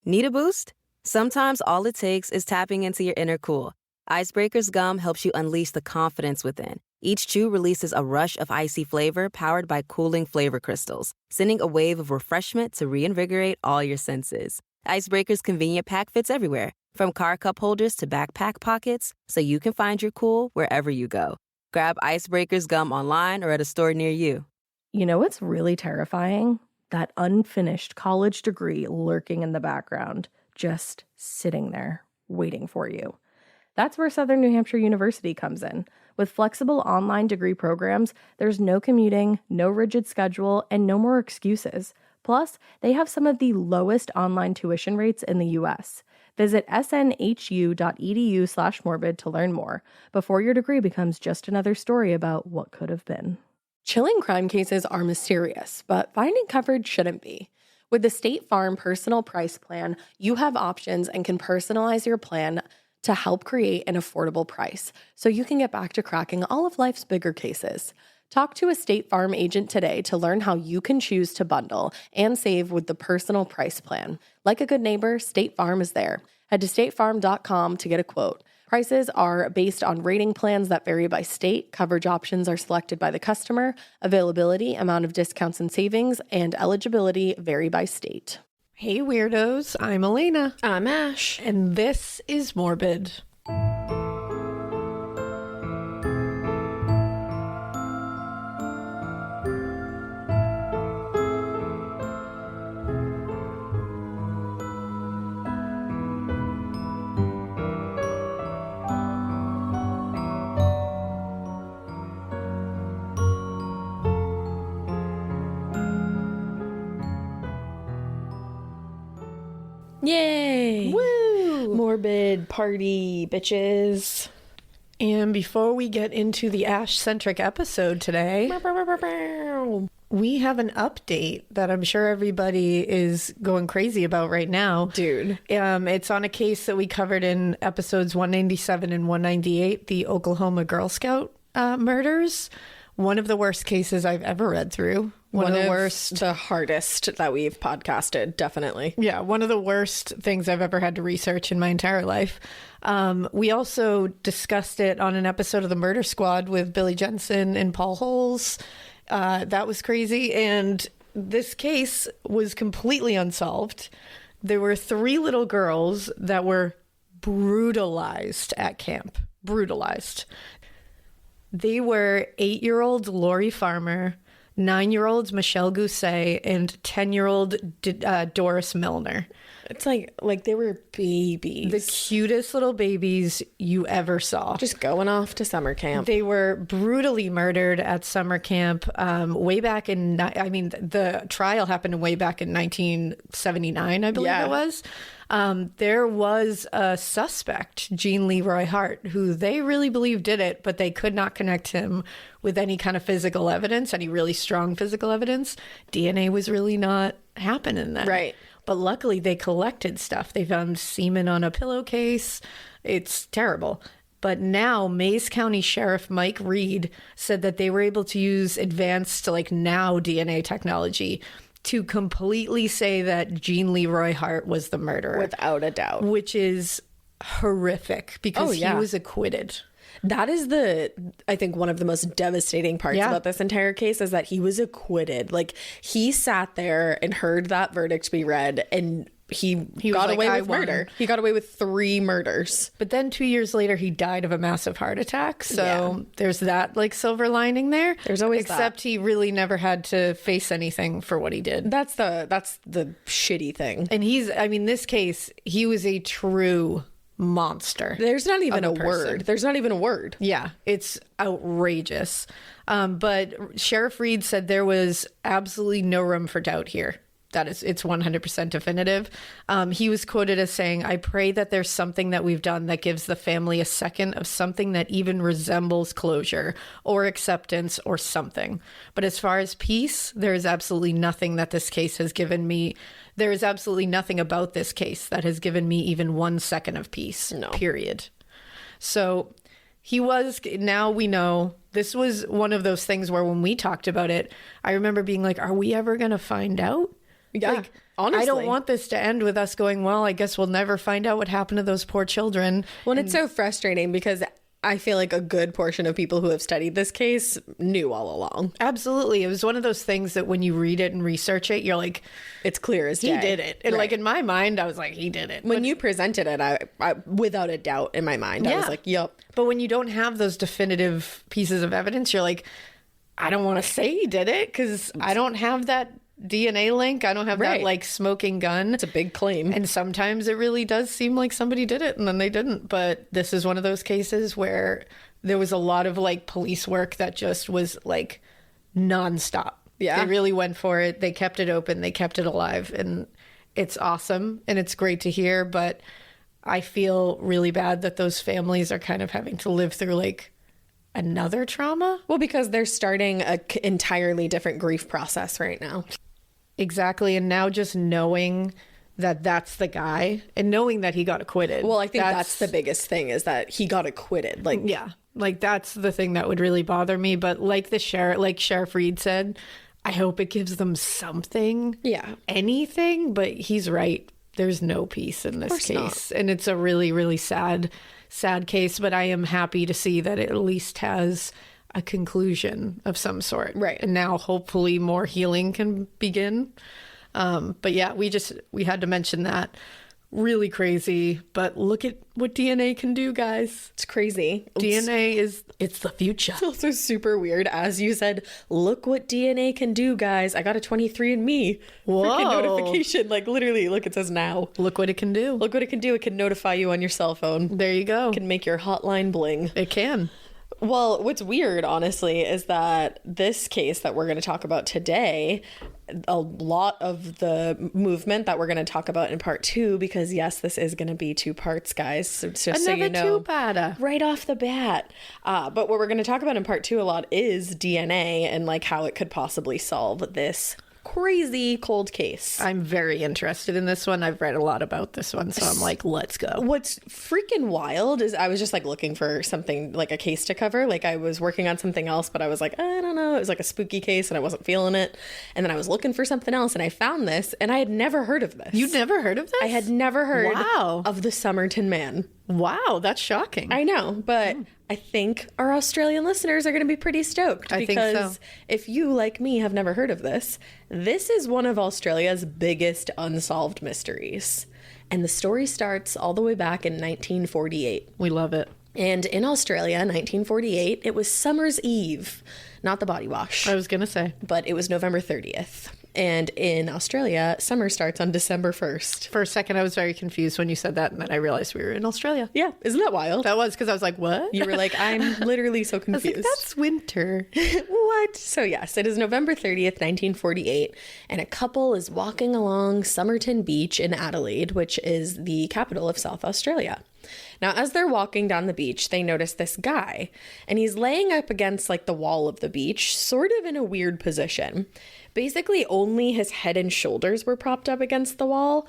Need a boost? Sometimes all it takes is tapping into your inner cool. Icebreaker's gum helps you unleash the confidence within. Each chew releases a rush of icy flavor powered by cooling flavor crystals, sending a wave of refreshment to reinvigorate all your senses. Icebreaker's convenient pack fits everywhere, from car cup holders to backpack pockets, so you can find your cool wherever you go. Grab Icebreaker's gum online or at a store near you. You know what's really terrifying? That unfinished college degree lurking in the background, just sitting there, waiting for you. That's where Southern New Hampshire University comes in. With flexible online degree programs, there's no commuting, no rigid schedule, and no more excuses. Plus, they have some of the lowest online tuition rates in the U.S. Visit snhu.edu/morbid to learn more before your degree becomes just another story about what could have been. Chilling crime cases are mysterious, but finding coverage shouldn't be. With the State Farm Personal Price Plan, you have options and can personalize your plan to help create an affordable price so you can get back to cracking all of life's bigger cases. Talk to a State Farm agent today to learn how you can choose to bundle and save with the Personal Price Plan. Like a good neighbor, State Farm is there. Head to statefarm.com to get a quote. Prices are based on rating plans that vary by state. Coverage options are selected by the customer. Availability, amount of discounts and savings, and eligibility vary by state. Hey weirdos, I'm Elena. I'm Ash. And this is Morbid. Yay! Woo! Morbid party, bitches. And before we get into the Ash-centric episode today, we have an update that I'm sure everybody is going crazy about right now. Dude. It's on a case that we covered in episodes 197 and 198, the Oklahoma Girl Scout murders. One of the worst cases I've ever read through. One of the worst, the hardest that we've podcasted, definitely. Yeah, one of the worst things I've ever had to research in my entire life. We also discussed it on an episode of The Murder Squad with Billy Jensen and Paul Holes. That was crazy. And this case was completely unsolved. There were 3 little girls that were brutalized at camp. Brutalized. They were 8-year-old Lori Farmer, 9-year-old Michelle Gousset, and 10-year-old Doris Milner. It's like they were babies. The cutest little babies you ever saw. Just going off to summer camp. They were brutally murdered at summer camp way back in, the trial happened way back in 1979, I believe it was. There was a suspect, Jean Leroy Hart, who they really believed did it, but they could not connect him with any kind of physical evidence, any really strong physical evidence. DNA was really not happening then. Right. But luckily they collected stuff. They found semen on a pillowcase. It's terrible. But now Mays County Sheriff Mike Reed said that they were able to use advanced now DNA technology to completely say that Jean Leroy Hart was the murderer. Without a doubt. Which is horrific because he was acquitted. That is I think one of the most devastating parts about this entire case is that he was acquitted. He sat there and heard that verdict be read and he got away with murder. He got away with 3 murders. But then 2 years later, he died of a massive heart attack. So there's that silver lining there. There's always Except he really never had to face anything for what he did. That's the shitty thing. And this case, he was a true monster. There's not even a word. There's not even a word. Yeah, it's outrageous. But Sheriff Reed said there was absolutely no room for doubt here. It's 100% definitive. He was quoted as saying, "I pray that there's something that we've done that gives the family a second of something that even resembles closure or acceptance or something. But as far as peace, there is absolutely nothing that this case has given me. There is absolutely nothing about this case that has given me even 1 second of peace, period." So now we know this was one of those things where when we talked about it, I remember being like, are we ever going to find out? Yeah. Honestly. I don't want this to end with us going, well, I guess we'll never find out what happened to those poor children. Well, it's so frustrating because I feel like a good portion of people who have studied this case knew all along. Absolutely. It was one of those things that when you read it and research it, you're like, it's clear as day. He did it. And like in my mind, I was like, he did it. When you presented it, I without a doubt in my mind, I was like, yep. But when you don't have those definitive pieces of evidence, you're like, I don't want to say he did it because I don't have that DNA link. I don't have that like smoking gun. It's a big claim. And sometimes it really does seem like somebody did it and then they didn't. But this is one of those cases where there was a lot of like police work that just was like nonstop. Yeah. They really went for it. They kept it open. They kept it alive. And it's awesome. And it's great to hear. But I feel really bad that those families are kind of having to live through like another trauma. Well, because they're starting a entirely different grief process right now. Exactly. And now just knowing that that's the guy and knowing that he got acquitted. Well, I think that's the biggest thing is that he got acquitted. Like, yeah, like that's the thing that would really bother me. But like Sheriff Reed said, I hope it gives them something. Yeah. Anything. But he's right. There's no peace in this case. And it's a really, really sad case. But I am happy to see that it at least has a conclusion of some sort. Right. And now hopefully more healing can begin. But yeah, we had to mention that. Really crazy. But look at what DNA can do, guys. It's crazy. DNA it's the future. It's also super weird. As you said, look what DNA can do, guys. I got a 23andMe freaking notification. Like literally, look, it says now. Look what it can do. Look what it can do. It can notify you on your cell phone. There you go. It can make your hotline bling. It can. Well, what's weird, honestly, is that this case that we're going to talk about today, a lot of the movement that we're going to talk about in part 2, because yes, this is going to be 2 parts, guys. So just Another so you know, two-parter. right off the bat. But what we're going to talk about in part 2 a lot is DNA and like how it could possibly solve this crazy cold case. I'm very interested in this one. I've read a lot about this one, so I'm like, let's go. What's freaking wild is I was just like looking for something like a case to cover. Like I was working on something else, but I was like, I don't know. It was like a spooky case and I wasn't feeling it. And then I was looking for something else and I found this and I had never heard of this. You'd never heard of this? I had never heard Wow. of the Somerton Man. Wow, that's shocking. I know, but I think our Australian listeners are going to be pretty stoked. I think so. Because if you, like me, have never heard of this, this is one of Australia's biggest unsolved mysteries. And the story starts all the way back in 1948. We love it. And in Australia, 1948, it was Summer's Eve, not the body wash, I was going to say. but it was November 30th. And in Australia, summer starts on December 1st. For a second, I was very confused when you said that, and then I realized we were in Australia. Yeah, isn't that wild? That was because I was like, what? You were like, I'm literally so I was confused. like, that's winter. What? So yes, it is November 30th, 1948, and a couple is walking along Somerton Beach in Adelaide, which is the capital of South Australia. Now, as they're walking down the beach, they notice this guy, and he's laying up against like the wall of the beach, sort of in a weird position. Basically, only his head and shoulders were propped up against the wall,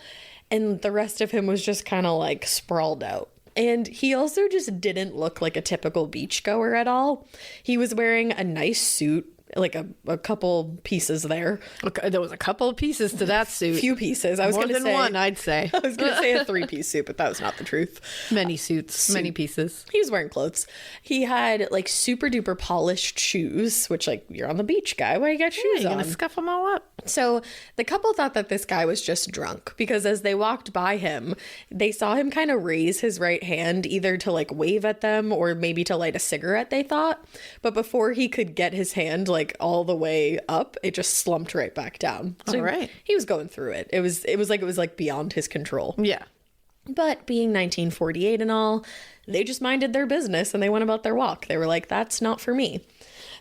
and the rest of him was just kind of like sprawled out. And he also just didn't look like a typical beachgoer at all. He was wearing a nice suit, like a couple pieces there. Okay, there was a couple of pieces to that suit. Few pieces. I was More going to than say one, I'd say. I was going to say a 3-piece suit, but that was not the truth. Many suits, many pieces. He was wearing clothes. He had like super duper polished shoes, which like you're on the beach, guy. Why you got shoes You're on? going to scuff them all up. So the couple thought that this guy was just drunk because as they walked by him, they saw him kind of raise his right hand either to like wave at them or maybe to light a cigarette, they thought. But before he could get his hand like all the way up, it just slumped right back down. So All right. he was going through it. It was like beyond his control. Yeah. But being 1948 and all, they just minded their business and they went about their walk. They were like, that's not for me.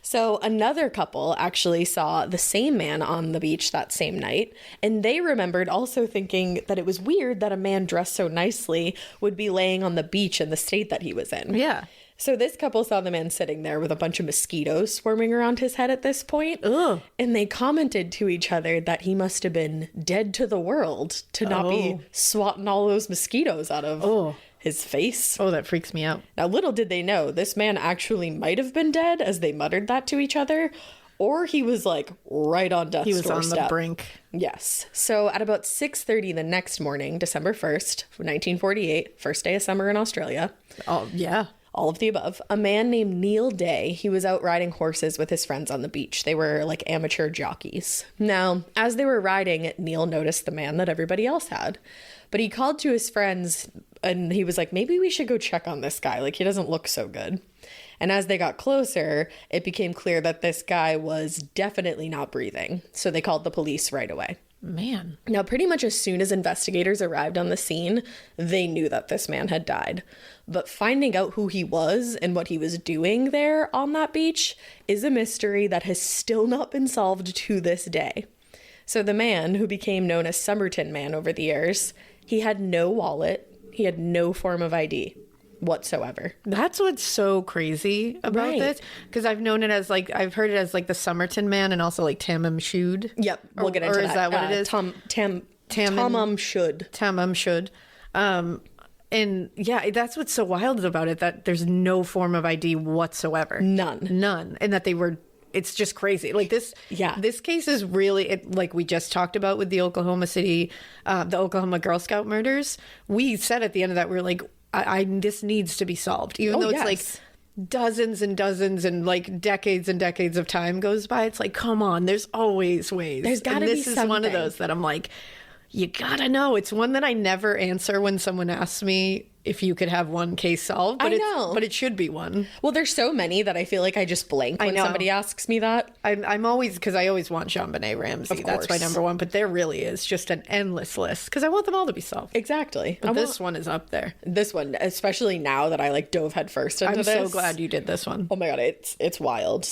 So another couple actually saw the same man on the beach that same night, and they remembered also thinking that it was weird that a man dressed so nicely would be laying on the beach in the state that he was in. Yeah. So this couple saw the man sitting there with a bunch of mosquitoes swarming around his head at this point. Ugh. And they commented to each other that he must have been dead to the world to not be swatting all those mosquitoes out of his face. Oh, that freaks me out. Now, little did they know, this man actually might have been dead as they muttered that to each other, or he was like right on death's doorstep. He was on the brink. Yes. So at about 6:30 the next morning, December 1st, 1948, first day of summer in Australia. Oh, yeah. All of the above. A man named Neil Day, he was out riding horses with his friends on the beach. They were like amateur jockeys. Now, as they were riding, Neil noticed the man that everybody else had. But he called to his friends and he was like, maybe we should go check on this guy. Like, he doesn't look so good. And as they got closer, it became clear that this guy was definitely not breathing. So they called the police right away. Man. Now, pretty much as soon as investigators arrived on the scene, they knew that this man had died. But finding out who he was and what he was doing there on that beach is a mystery that has still not been solved to this day. So the man, who became known as Somerton Man over the years, he had no wallet, he had no form of ID whatsoever. That's what's so crazy about this, because I've known it as like, I've heard it as like the Somerton Man and also like Tamam Shud. Yep, we'll get into that. Or is that what it is? Tamam Shud. Tamam Shud. And yeah, that's what's so wild about it, that there's no form of ID whatsoever. None. And that it's just crazy. Like this, this case is really, like we just talked about with the Oklahoma Girl Scout murders. We said at the end of that, we were like, this needs to be solved. Even though it's like dozens and dozens and like decades and decades of time goes by. It's like, come on, there's always ways. There's gotta be something. This is one of those that I'm like, you gotta know. It's one that I never answer when someone asks me if you could have one case solved. But but it should be one. Well, there's so many that I feel like I just blank when somebody asks me that. I'm always, because I always want JonBenet Ramsey. That's my number one. But there really is just an endless list, because I want them all to be solved. Exactly. But this one is up there. This one, especially now that I like dove head first into this. I'm so glad you did this one. Oh my God, it's wild.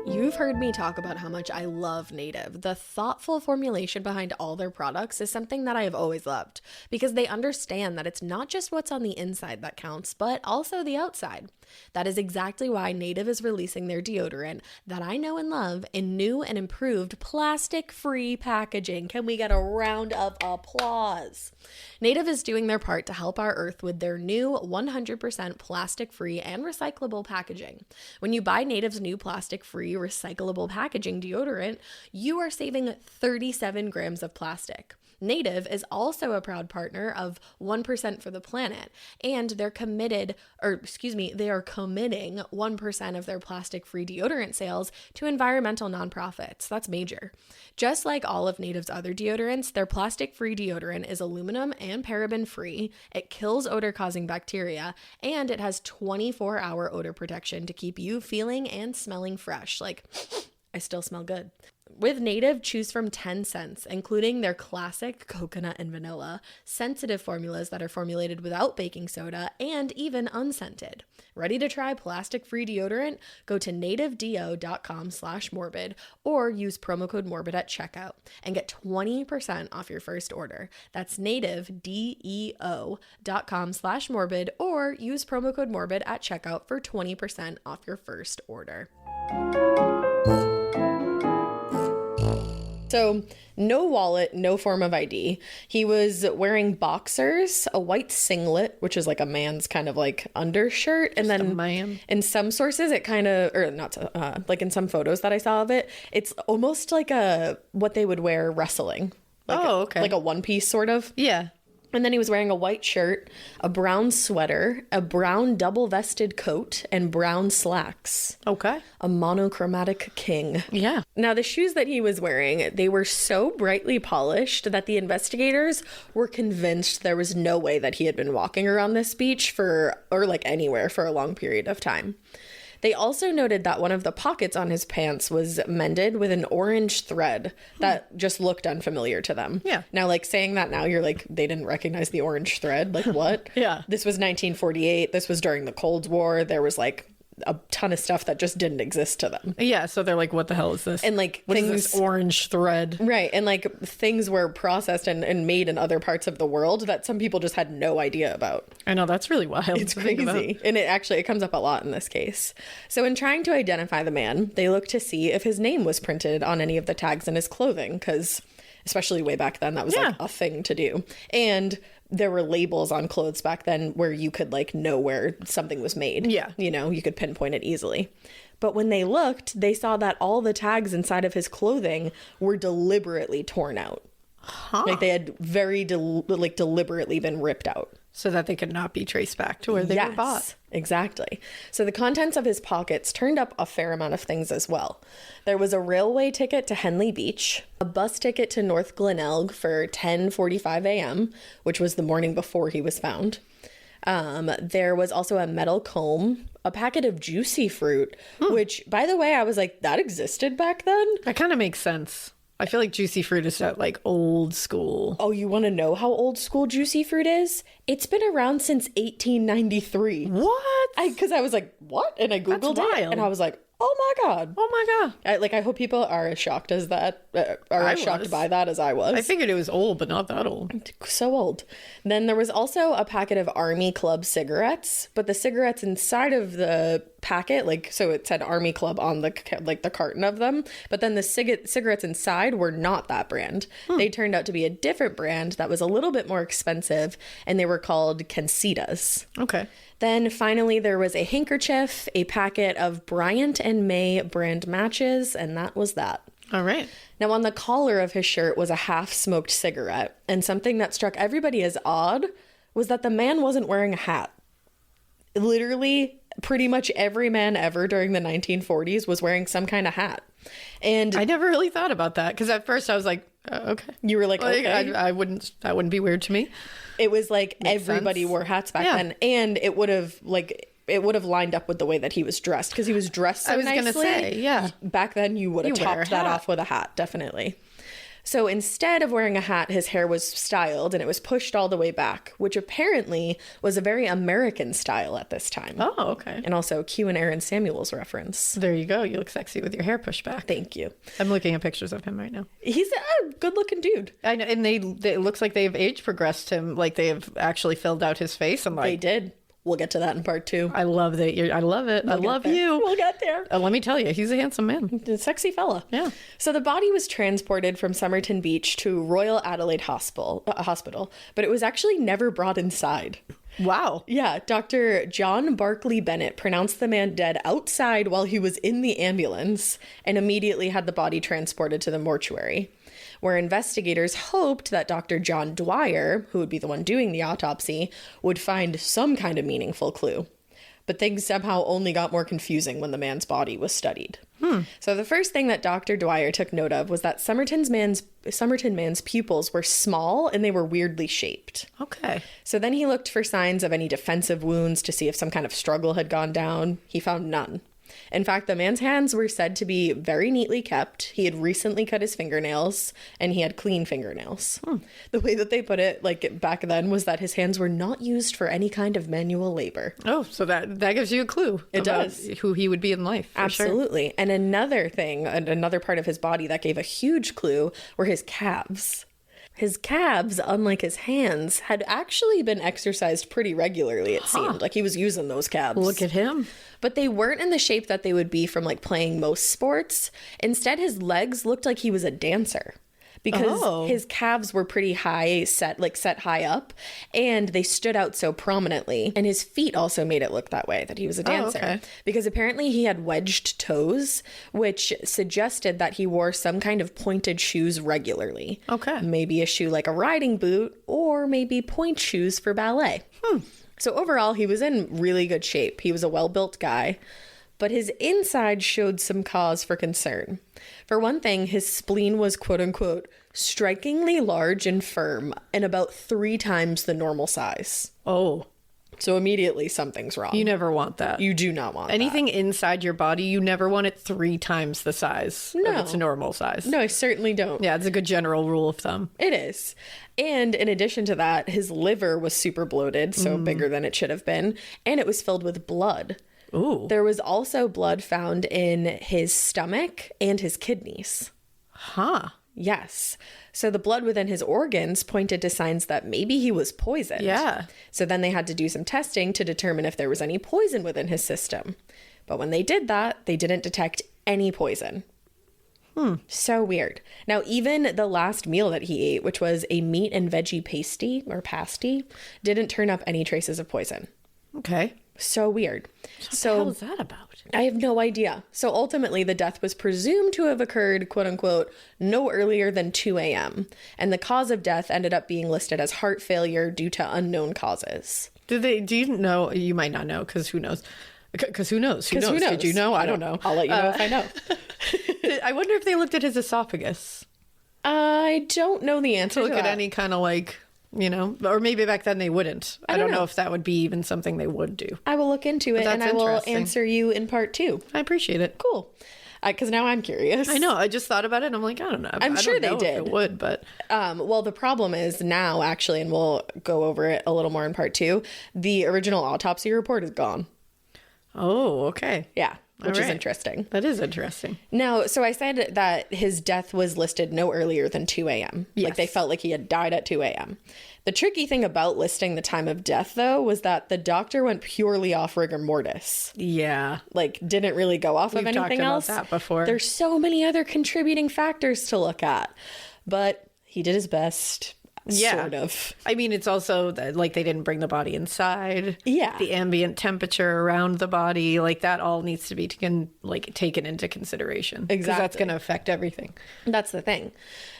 You've heard me talk about how much I love Native. The thoughtful formulation behind all their products is something that I have always loved, because they understand that it's not just what's on the inside that counts, but also the outside. That is exactly why Native is releasing their deodorant that I know and love in new and improved plastic-free packaging. Can we get a round of applause? Native is doing their part to help our earth with their new 100% plastic-free and recyclable packaging. When you buy Native's new plastic-free recyclable packaging deodorant, you are saving 37 grams of plastic. Native is also a proud partner of 1% for the Planet, and they are committing 1% of their plastic-free deodorant sales to environmental nonprofits. That's major. Just like all of Native's other deodorants, their plastic-free deodorant is aluminum and paraben-free, it kills odor-causing bacteria, and it has 24-hour odor protection to keep you feeling and smelling fresh. Like, I still smell good. With Native, choose from 10 scents, including their classic coconut and vanilla, sensitive formulas that are formulated without baking soda, and even unscented. Ready to try plastic-free deodorant? Go to nativedeo.com/morbid or use promo code morbid at checkout and get 20% off your first order. That's nativedeo.com/morbid or use promo code morbid at checkout for 20% off your first order. So, no wallet, no form of ID. He was wearing boxers, a white singlet, which is like a man's kind of like undershirt. And then in some sources, it kind of, or not, like in some photos that I saw of it, it's almost like what they would wear wrestling. Like okay. Like a one piece sort of. Yeah. And then he was wearing a white shirt, a brown sweater, a brown double-vested coat, and brown slacks. Okay. A monochromatic king. Yeah. Now, the shoes that he was wearing, they were so brightly polished that the investigators were convinced there was no way that he had been walking around this beach or like anywhere for a long period of time. They also noted that one of the pockets on his pants was mended with an orange thread that just looked unfamiliar to them. Yeah. Now, like saying that now, you're like, they didn't recognize the orange thread. Like, what? Yeah. This was 1948. This was during the Cold War. There was like a ton of stuff that just didn't exist to them. Yeah, so they're like, what the hell is this? And like what is this orange thread? Right. And like things were processed and made in other parts of the world that some people just had no idea about. I know, that's really wild. It's crazy. And it comes up a lot in this case. So in trying to identify the man, they looked to see if his name was printed on any of the tags in his clothing, because especially way back then, that was like a thing to do. And there were labels on clothes back then where you could like know where something was made. Yeah. You know, you could pinpoint it easily. But when they looked, they saw that all the tags inside of his clothing were deliberately torn out. Huh. Like they had very deliberately been ripped out. So that they could not be traced back to where they were bought. Exactly. So the contents of his pockets turned up a fair amount of things as well. There was a railway ticket to Henley Beach, a bus ticket to North Glenelg for 10:45 a.m., which was the morning before he was found. There was also a metal comb, a packet of juicy fruit, which, by the way, I was like, that existed back then? That kind of makes sense. I feel like juicy fruit is that like old school. Oh, you want to know how old school juicy fruit is? It's been around since 1893. What? Because I was like, what? And I Googled That's it, wild. and I was like, oh my God. Oh my God. I hope people are as shocked as that, shocked by that as I was. I figured it was old, but not that old. So old. Then there was also a packet of Army Club cigarettes, but the cigarettes inside of the packet, like, so it said Army Club on the carton of them, but then the cigarettes inside were not that brand. They turned out to be a different brand that was a little bit more expensive, and they were called Cansitas. Okay. Then finally there was a handkerchief, a packet of Bryant and May brand matches, and that was that. All right. Now, on the collar of his shirt was a half-smoked cigarette, and something that struck everybody as odd was that the man wasn't wearing a hat. Literally, pretty much every man ever during the 1940s was wearing some kind of hat. And I never really thought about that because at first I was like, okay. You were like, okay. That wouldn't be weird to me. It was like Makes everybody sense. wore hats back then, and it would have lined up with the way that he was dressed because he was dressed so nicely. I was gonna say, yeah. Back then, you would have You wear a topped that hat. off with a hat, definitely. So instead of wearing a hat, his hair was styled and it was pushed all the way back, which apparently was a very American style at this time. Oh, okay. And also Q and Aaron Samuels reference. There you go. You look sexy with your hair pushed back. Thank you. I'm looking at pictures of him right now. He's a good-looking dude. I know, and it looks like they've age progressed him. Like they have actually filled out his face. I'm They like, did. We'll get to that in part 2. I love that. I love it. I love you. We'll get there. Let me tell you, he's a handsome man. A sexy fella. Yeah. So the body was transported from Somerton Beach to Royal Adelaide Hospital, but it was actually never brought inside. Wow. Yeah, Dr. John Barclay Bennett pronounced the man dead outside while he was in the ambulance and immediately had the body transported to the mortuary, where investigators hoped that Dr. John Dwyer, who would be the one doing the autopsy, would find some kind of meaningful clue. But things somehow only got more confusing when the man's body was studied. So the first thing that Dr. Dwyer took note of was that Somerton Man's pupils were small and they were weirdly shaped. Okay. So then he looked for signs of any defensive wounds to see if some kind of struggle had gone down. He found none. In fact, the man's hands were said to be very neatly kept. He had recently cut his fingernails, and he had clean fingernails. The way that they put it, like back then, was that his hands were not used for any kind of manual labor. Oh, so that gives you a clue. It about does. Who he would be in life. For sure. Absolutely. And another thing, another part of his body that gave a huge clue were his calves. His calves, unlike his hands, had actually been exercised pretty regularly, it seemed. Like he was using those calves. Look at him. But they weren't in the shape that they would be from like playing most sports. Instead, his legs looked like he was a dancer because his calves were pretty high, set high up, and they stood out so prominently. And his feet also made it look that way, that he was a dancer. okay. Because apparently he had wedged toes, which suggested that he wore some kind of pointed shoes regularly. Okay. Maybe a shoe like a riding boot, or maybe point shoes for ballet. So overall, he was in really good shape. He was a well-built guy, but his inside showed some cause for concern. For one thing, his spleen was quote-unquote strikingly large and firm and about 3 times the normal size. Oh, So immediately something's wrong. you never want that. You do not want Anything inside your body, you never want it 3 times the size of No. its normal size. that. No, I certainly don't. Yeah, it's a good general rule of thumb. It is. And in addition to that, his liver was super bloated, so bigger than it should have been, and it was filled with blood. Ooh. There was also blood found in his stomach and his kidneys. Huh. Yes. So the blood within his organs pointed to signs that maybe he was poisoned. Yeah. So then they had to do some testing to determine if there was any poison within his system. But when they did that, they didn't detect any poison. So weird. Now, even the last meal that he ate, which was a meat and veggie pasty, didn't turn up any traces of poison. Okay. So weird. What the hell is that about? I have no idea. So ultimately, the death was presumed to have occurred, quote unquote, no earlier than 2 a.m. And the cause of death ended up being listed as heart failure due to unknown causes. Do you know? You might not know, because who knows? Because who knows? Who knows? Did you know? I don't know. I'll let you know if I know. I wonder if they looked at his esophagus. I don't know the answer To to look at that. any kind of or maybe back then they wouldn't. I don't know if that would be even something they would do. I will look into it and that's I will interesting. answer you in part 2. I appreciate it. Cool. Because now I'm curious. I know. I just thought about it and I'm like, I don't know. I'm I sure don't they know if did. it would, but Well, the problem is now, actually, and we'll go over it a little more in part 2, the original autopsy report is gone. oh, okay. Yeah, which All is right. interesting. That is interesting. Now, so I said that his death was listed no earlier than 2 a.m. Like they felt like he had died at 2 a.m. The tricky thing about listing the time of death, though, was that the doctor went purely off rigor mortis. Yeah. Like, didn't really go off We've of anything talked about else. that before. There's so many other contributing factors to look at. But he did his best, sort of. I mean, it's also that, they didn't bring the body inside. Yeah. The ambient temperature around the body, that all needs to be taken into consideration. 'Cause that's Exactly. going to affect everything. That's the thing.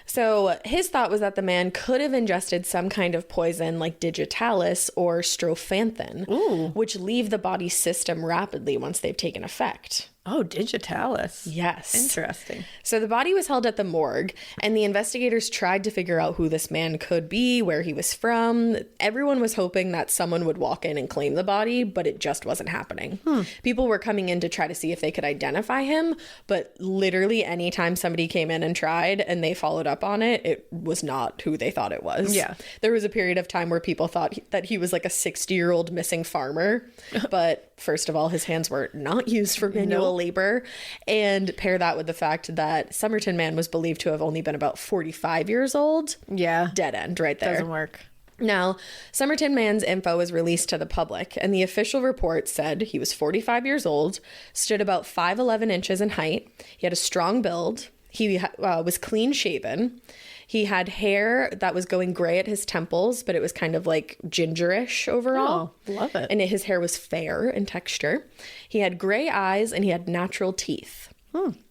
So his thought was that the man could have ingested some kind of poison like digitalis or strophanthin, which leave the body's system rapidly once they've taken effect. Oh, digitalis. Yes. Interesting. So the body was held at the morgue, and the investigators tried to figure out who this man could be, where he was from. Everyone was hoping that someone would walk in and claim the body, but it just wasn't happening. People were coming in to try to see if they could identify him, but literally anytime somebody came in and tried and they followed up on it, it was not who they thought it was. Yeah. There was a period of time where people thought that he was like a 60-year-old missing farmer, but first of all, his hands were not used for manual labor, and pair that with the fact that Somerton Man was believed to have only been about 45 years old. Yeah. Dead end right there. Doesn't work. Now, Somerton Man's info was released to the public, and the official report said he was 45 years old, stood about 5'11" inches in height. He had a strong build. He was clean shaven. He had hair that was going gray at his temples, but it was kind of like gingerish overall. Oh, love it. And his hair was fair in texture. He had gray eyes and he had natural teeth.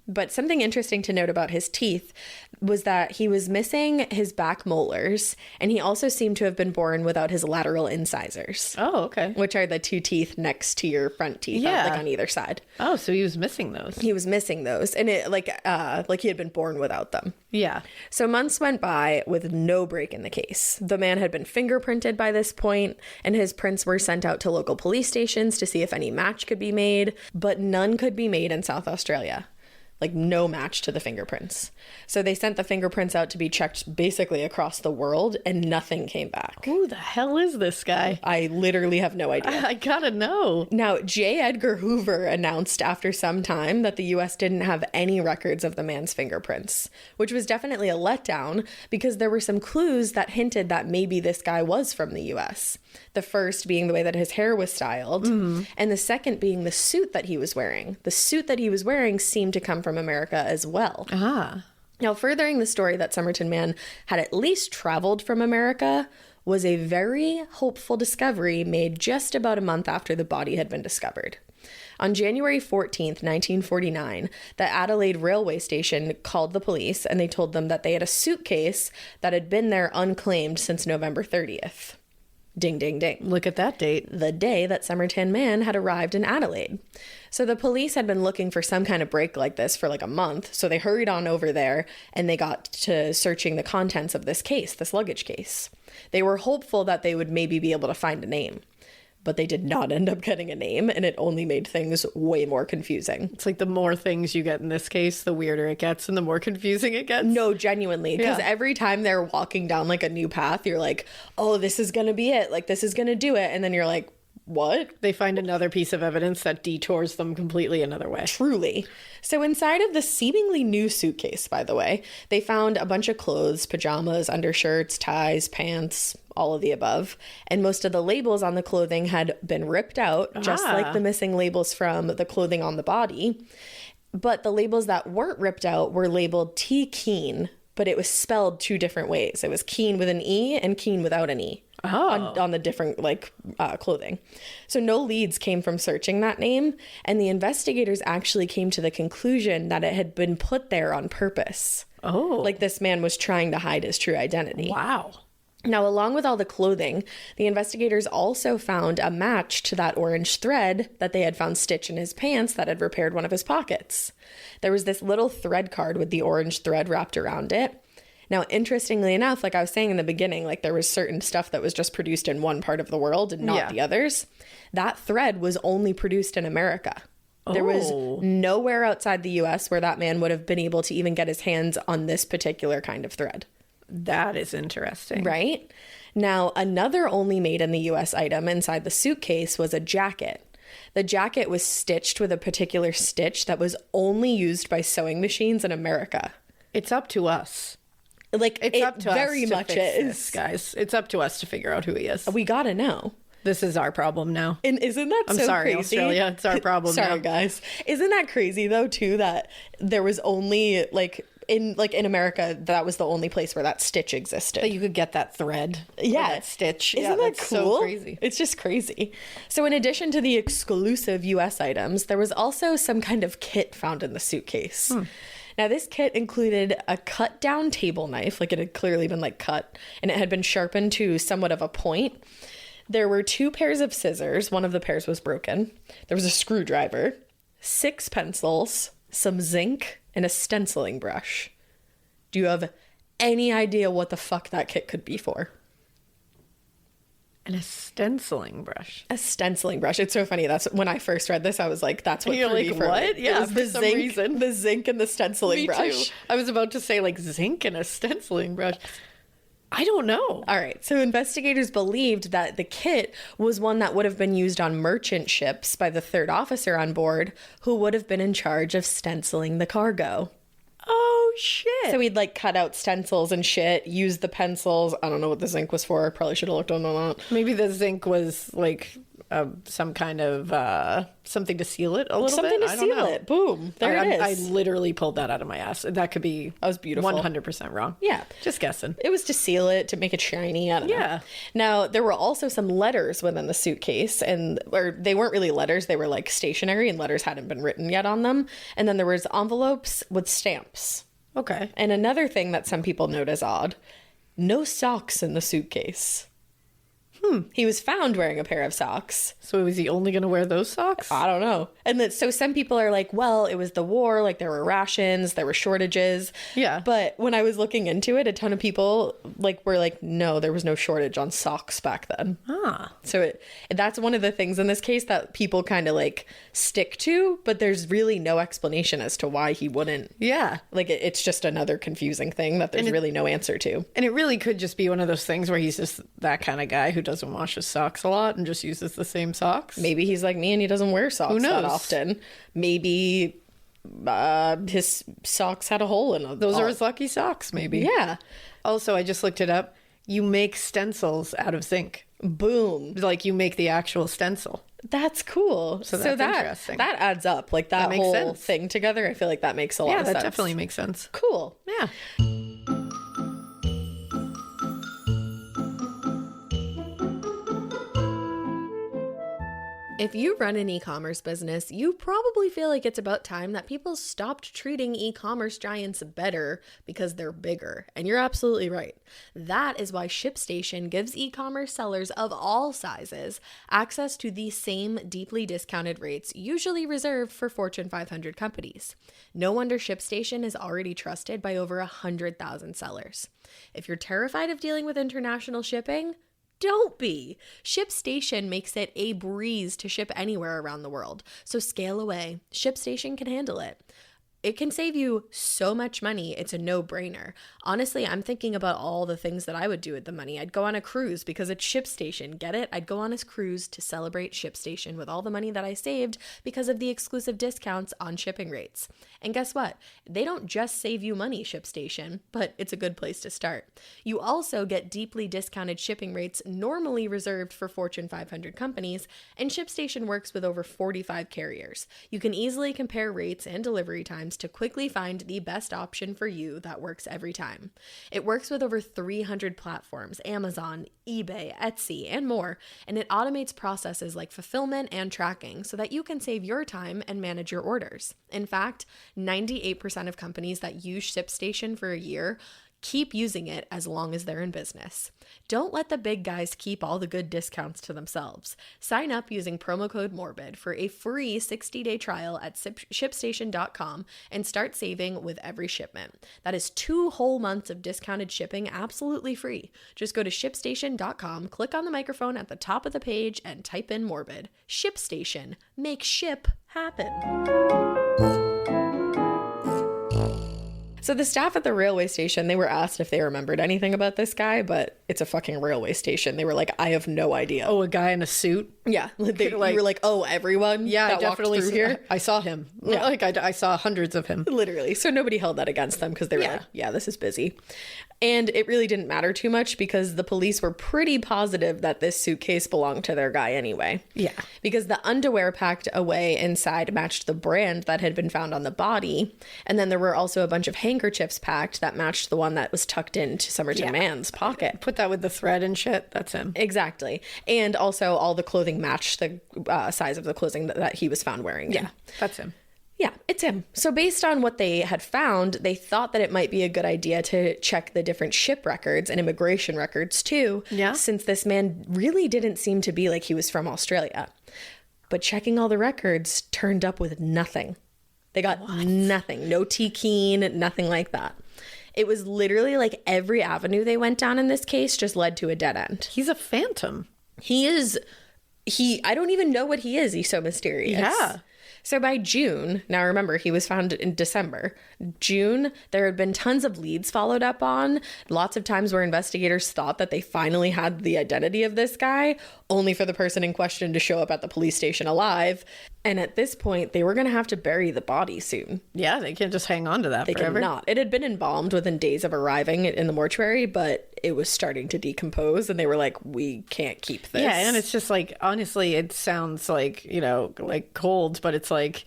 But something interesting to note about his teeth was that he was missing his back molars, and he also seemed to have been born without his lateral incisors, Oh, okay. which are the two teeth next to your front teeth, Yeah. like on either side. Oh, so he was missing those. He was missing those, and it like he had been born without them. Yeah. So months went by with no break in the case. The man had been fingerprinted by this point, and his prints were sent out to local police stations to see if any match could be made, but none could be made in South Australia. Like no match to the fingerprints. So they sent the fingerprints out to be checked basically across the world, and nothing came back. Who the hell is this guy? I literally have no idea. I gotta know. Now, J. Edgar Hoover announced after some time that the U.S. didn't have any records of the man's fingerprints, which was definitely a letdown because there were some clues that hinted that maybe this guy was from the U.S. The first being the way that his hair was styled, and the second being the suit that he was wearing. The suit that he was wearing seemed to come from America as well. Ah. Now, furthering the story that Somerton Man had at least traveled from America was a very hopeful discovery made just about a month after the body had been discovered. On January 14th, 1949, the Adelaide railway station called the police, and they told them that they had a suitcase that had been there unclaimed since November 30th. Ding, ding, ding. Look at that date. The day that Somerton Man had arrived in Adelaide. So the police had been looking for some kind of break like this for like a month, so they hurried on over there and they got to searching the contents of this case, this luggage case. They were hopeful that they would maybe be able to find a name, but they did not end up getting a name, and it only made things way more confusing. It's like the more things you get in this case, the weirder it gets and the more confusing it gets. No, genuinely, because Yeah. every time they're walking down like a new path, you're like, oh, this is gonna be it, like this is gonna do it, and then you're like, what? They find another piece of evidence that detours them completely another way. Truly. So inside of the seemingly new suitcase, by the way, they found a bunch of clothes, pajamas, undershirts, ties, pants, all of the above. And most of the labels on the clothing had been ripped out, just like the missing labels from the clothing on the body. But the labels that weren't ripped out were labeled T Keen, but it was spelled two different ways. It was Keen with an E and Keen without an E. On the different clothing. So no leads came from searching that name, and the investigators actually came to the conclusion that it had been put there on purpose. Oh. Like this man was trying to hide his true identity. Wow. Now, along with all the clothing, the investigators also found a match to that orange thread that they had found stitched in his pants that had repaired one of his pockets. There was this little thread card with the orange thread wrapped around it. Now, interestingly enough, like I was saying in the beginning, like there was certain stuff that was just produced in one part of the world and not the others. That thread was only produced in America. There was nowhere outside the US where that man would have been able to even get his hands on this particular kind of thread. That is interesting. Right? Now, another only made in the US item inside the suitcase was a jacket. The jacket was stitched with a particular stitch that was only used by sewing machines in America. It's up to us. Like, It's up to very us to much fix is. this, guys. It's up to us to figure out who he is. We gotta know. This is our problem now. And isn't that I'm so sorry, crazy? Australia. It's our problem Sorry, now. guys. Isn't that crazy though too that there was only in America that was the only place where that stitch existed. That you could get that thread. Yeah, that stitch. Isn't that that's cool? So crazy. It's just crazy. So in addition to the exclusive US items, there was also some kind of kit found in the suitcase. Now, this kit included a cut down table knife, like it had clearly been like cut, and it had been sharpened to somewhat of a point. There were 2 pairs of scissors. One of the pairs was broken. There was a screwdriver, 6 pencils, some zinc, and a stenciling brush. Do you have any idea what the fuck that kit could be for? And a stenciling brush. A stenciling brush. It's so funny. That's when I first read this, I was like, that's what You're threw like, me for what? it. Yeah, It was the for some zinc, reason. the zinc and the stenciling Me brush. too. I was about to say like zinc and a stenciling brush. I don't know. All right. So investigators believed that the kit was one that would have been used on merchant ships by the 3rd officer on board, who would have been in charge of stenciling the cargo. Oh, shit. So he'd like cut out stencils and shit, use the pencils. I don't know what the zinc was for. Probably should have looked on that. Maybe the zinc was like some kind of something to seal it a little Something bit. to seal it. Boom. There it I is. literally pulled that out of my ass. That could be. That was beautiful. 100% wrong. Yeah. Just guessing. It was to seal it, to make it shiny. I don't know. Yeah. Now, there were also some letters within the suitcase, or they weren't really letters. They were like stationery, and letters hadn't been written yet on them. And then there was envelopes with stamps. Okay. And another thing that some people note as odd, no socks in the suitcase. He was found wearing a pair of socks. So was he only going to wear those socks? I don't know. And then, so some people are like, well, it was the war, like there were rations, there were shortages. Yeah. But when I was looking into it, a ton of people were like, no, there was no shortage on socks back then. So that's one of the things in this case that people kind of like stick to, but there's really no explanation as to why he wouldn't. Yeah. Like it's just another confusing thing that there's really no answer to. And it really could just be one of those things where he's just that kind of guy who doesn't wash his socks a lot and just uses the same socks. Maybe he's like me and he doesn't wear socks that knows? often. Maybe his socks had a hole in them. Those are his lucky socks, maybe. Yeah. Also, I just looked it up. You make stencils out of zinc. Boom. Like you make the actual stencil. That's cool. So that's interesting. That adds up. Like that makes whole sense. thing together, I feel like that makes a lot Yeah, of that sense. definitely makes sense. Cool. Yeah. If you run an e-commerce business, you probably feel like it's about time that people stopped treating e-commerce giants better because they're bigger. And you're absolutely right. That is why ShipStation gives e-commerce sellers of all sizes access to the same deeply discounted rates usually reserved for Fortune 500 companies. No wonder ShipStation is already trusted by over 100,000 sellers. If you're terrified of dealing with international shipping, don't be. ShipStation makes it a breeze to ship anywhere around the world. So scale away. ShipStation can handle it. It can save you so much money. It's a no-brainer. Honestly, I'm thinking about all the things that I would do with the money. I'd go on a cruise because it's ShipStation. Get it? I'd go on a cruise to celebrate ShipStation with all the money that I saved because of the exclusive discounts on shipping rates. And guess what? They don't just save you money, ShipStation, but it's a good place to start. You also get deeply discounted shipping rates normally reserved for Fortune 500 companies, and ShipStation works with over 45 carriers. You can easily compare rates and delivery times to quickly find the best option for you that works every time. It works with over 300 platforms, Amazon, eBay, Etsy, and more, and it automates processes like fulfillment and tracking so that you can save your time and manage your orders. In fact, 98% of companies that use ShipStation for a year keep using it as long as they're in business. Don't let the big guys keep all the good discounts to themselves. Sign up using promo code MORBID for a free 60-day trial at ShipStation.com and start saving with every shipment. That is 2 whole months of discounted shipping absolutely free. Just go to ShipStation.com, click on the microphone at the top of the page, and type in MORBID. ShipStation. Make ship happen. So the staff at the railway station, they were asked if they remembered anything about this guy, but it's a fucking railway station. They were like, I have no idea. Oh, a guy in a suit? Yeah. They you were like, oh, everyone Yeah, that I definitely walked through here? I saw him. Yeah. Like I saw hundreds of him. Literally. So nobody held that against them because they were like, yeah, this is busy. And it really didn't matter too much because the police were pretty positive that this suitcase belonged to their guy anyway. Yeah. Because the underwear packed away inside matched the brand that had been found on the body. And then there were also a bunch of handkerchiefs packed that matched the one that was tucked into Somerton Man's pocket. Put that with the thread and shit. That's him. Exactly. And also all the clothing matched the size of the clothing that he was found wearing. Yeah, that's him. Yeah, it's him. So based on what they had found, they thought that it might be a good idea to check the different ship records and immigration records too. Yeah. Since this man really didn't seem to be like he was from Australia. But checking all the records turned up with nothing. They got nothing. No T-Keen, nothing like that. It was literally like every avenue they went down in this case just led to a dead end. He's a phantom. I don't even know what he is. He's so mysterious. Yeah. So by June, now remember, he was found in December. June, there had been tons of leads followed up on. Lots of times where investigators thought that they finally had the identity of this guy, only for the person in question to show up at the police station alive. And at this point, they were going to have to bury the body soon. Yeah, they can't just hang on to that They forever. cannot. It had been embalmed within days of arriving in the mortuary, but it was starting to decompose, and they were like, we can't keep this. Yeah, and it's just like, honestly, it sounds like, like cold, but it's like,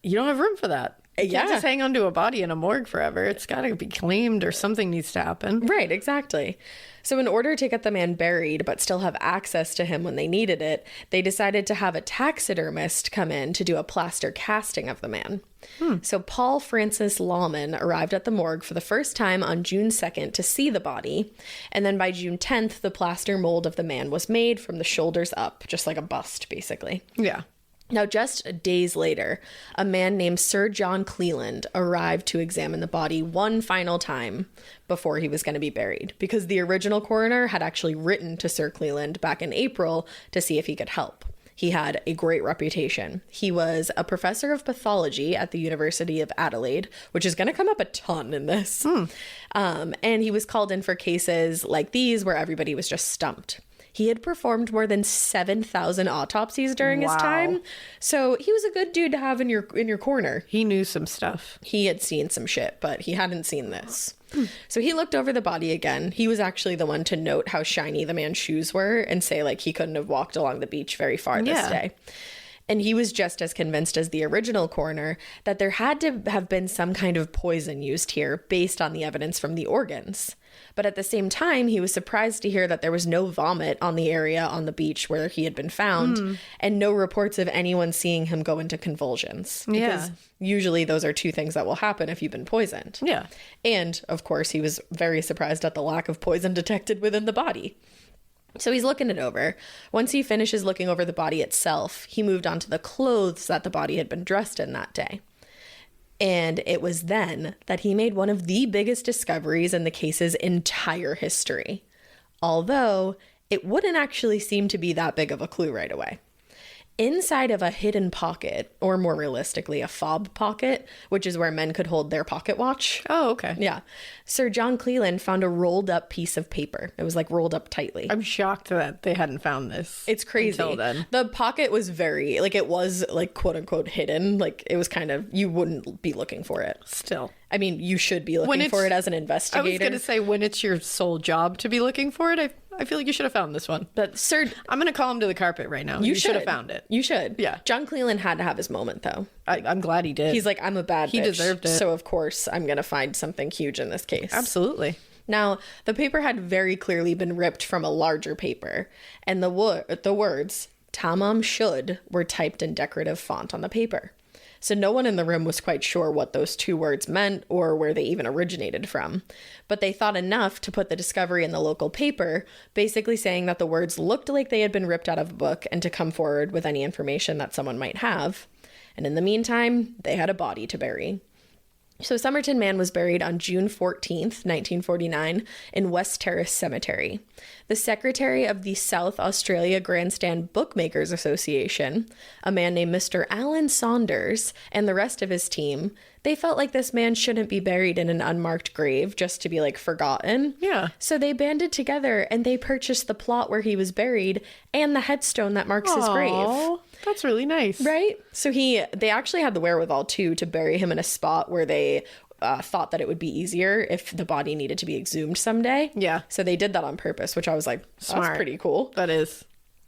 you don't have room for that. You can't just hang on to a body in a morgue forever. It's got to be claimed or something needs to happen. Right, exactly. So in order to get the man buried but still have access to him when they needed it, they decided to have a taxidermist come in to do a plaster casting of the man. So Paul Francis Lawman arrived at the morgue for the first time on June 2nd to see the body. And then by June 10th, the plaster mold of the man was made from the shoulders up, just like a bust, basically. Yeah. Now, just days later, a man named Sir John Cleland arrived to examine the body one final time before he was going to be buried, because the original coroner had actually written to Sir Cleland back in April to see if he could help. He had a great reputation. He was a professor of pathology at the University of Adelaide, which is going to come up a ton in this. And he was called in for cases like these where everybody was just stumped. He had performed more than 7,000 autopsies during his time. So he was a good dude to have in your corner. He knew some stuff. He had seen some shit, but he hadn't seen this. So he looked over the body again. He was actually the one to note how shiny the man's shoes were and say like he couldn't have walked along the beach very far this day. And he was just as convinced as the original coroner that there had to have been some kind of poison used here based on the evidence from the organs. But at the same time, he was surprised to hear that there was no vomit on the area on the beach where he had been found and no reports of anyone seeing him go into convulsions. Because usually those are two things that will happen if you've been poisoned. Yeah. And, of course, he was very surprised at the lack of poison detected within the body. So he's looking it over. Once he finishes looking over the body itself, he moved on to the clothes that the body had been dressed in that day. And it was then that he made one of the biggest discoveries in the case's entire history. Although it wouldn't actually seem to be that big of a clue right away. inside of a hidden pocket, or more realistically, a fob pocket, which is where men could hold their pocket watch. Oh, okay. Yeah. Sir John Cleland found a rolled up piece of paper. It was like rolled up tightly. I'm shocked that they hadn't found this. It's crazy. Until then. The pocket was very, like, it was like quote unquote hidden. Like, it was kind of, you wouldn't be looking for it. Still. I mean, you should be looking for it as an investigator. I was going to say, when it's your sole job to be looking for it, I feel like you should have found this one. But Sir, I'm going to call him to the carpet right now. You should have found it. You should. Yeah. John Cleland had to have his moment, though. I'm glad he did. He's like, I'm a bad bitch. He deserved it. So, of course, I'm going to find something huge in this case. Absolutely. Now, the paper had very clearly been ripped from a larger paper, and the words Tamam Shud were typed in decorative font on the paper. So no one in the room was quite sure what those two words meant or where they even originated from. But they thought enough to put the discovery in the local paper, basically saying that the words looked like they had been ripped out of a book and to come forward with any information that someone might have. And in the meantime, they had a body to bury. So Somerton Man was buried on June 14th, 1949, in West Terrace Cemetery. The secretary of the South Australia Grandstand Bookmakers Association, a man named Mr. Alan Saunders, and the rest of his team, they felt like this man shouldn't be buried in an unmarked grave just to be, like, forgotten. Yeah. So they banded together and they purchased the plot where he was buried and the headstone that marks his grave. Oh, that's really nice. Right? So they actually had the wherewithal, too, to bury him in a spot where they thought that it would be easier if the body needed to be exhumed someday. Yeah. So they did that on purpose, which I was like, Smart. that's pretty cool. That is.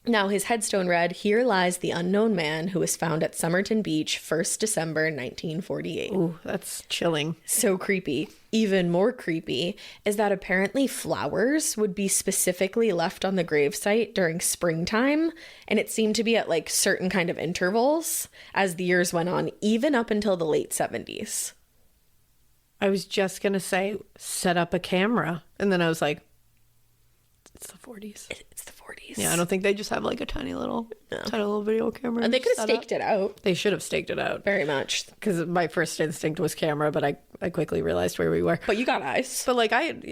Now, his headstone read, "Here lies the unknown man who was found at Somerton Beach, 1st December, 1948. Ooh, that's chilling. So creepy. Even more creepy is that apparently flowers would be specifically left on the gravesite during springtime, and it seemed to be at, like, certain kind of intervals as the years went on, even up until the late 70s. I was just going to say, set up a camera. And then I was like, it's the 40s. It's the 40s. Yeah, I don't think they just have like a tiny little video camera. And they could have staked it out. They should have staked it out. Very much. Because my first instinct was camera, but I quickly realized where we were. But you got eyes. But like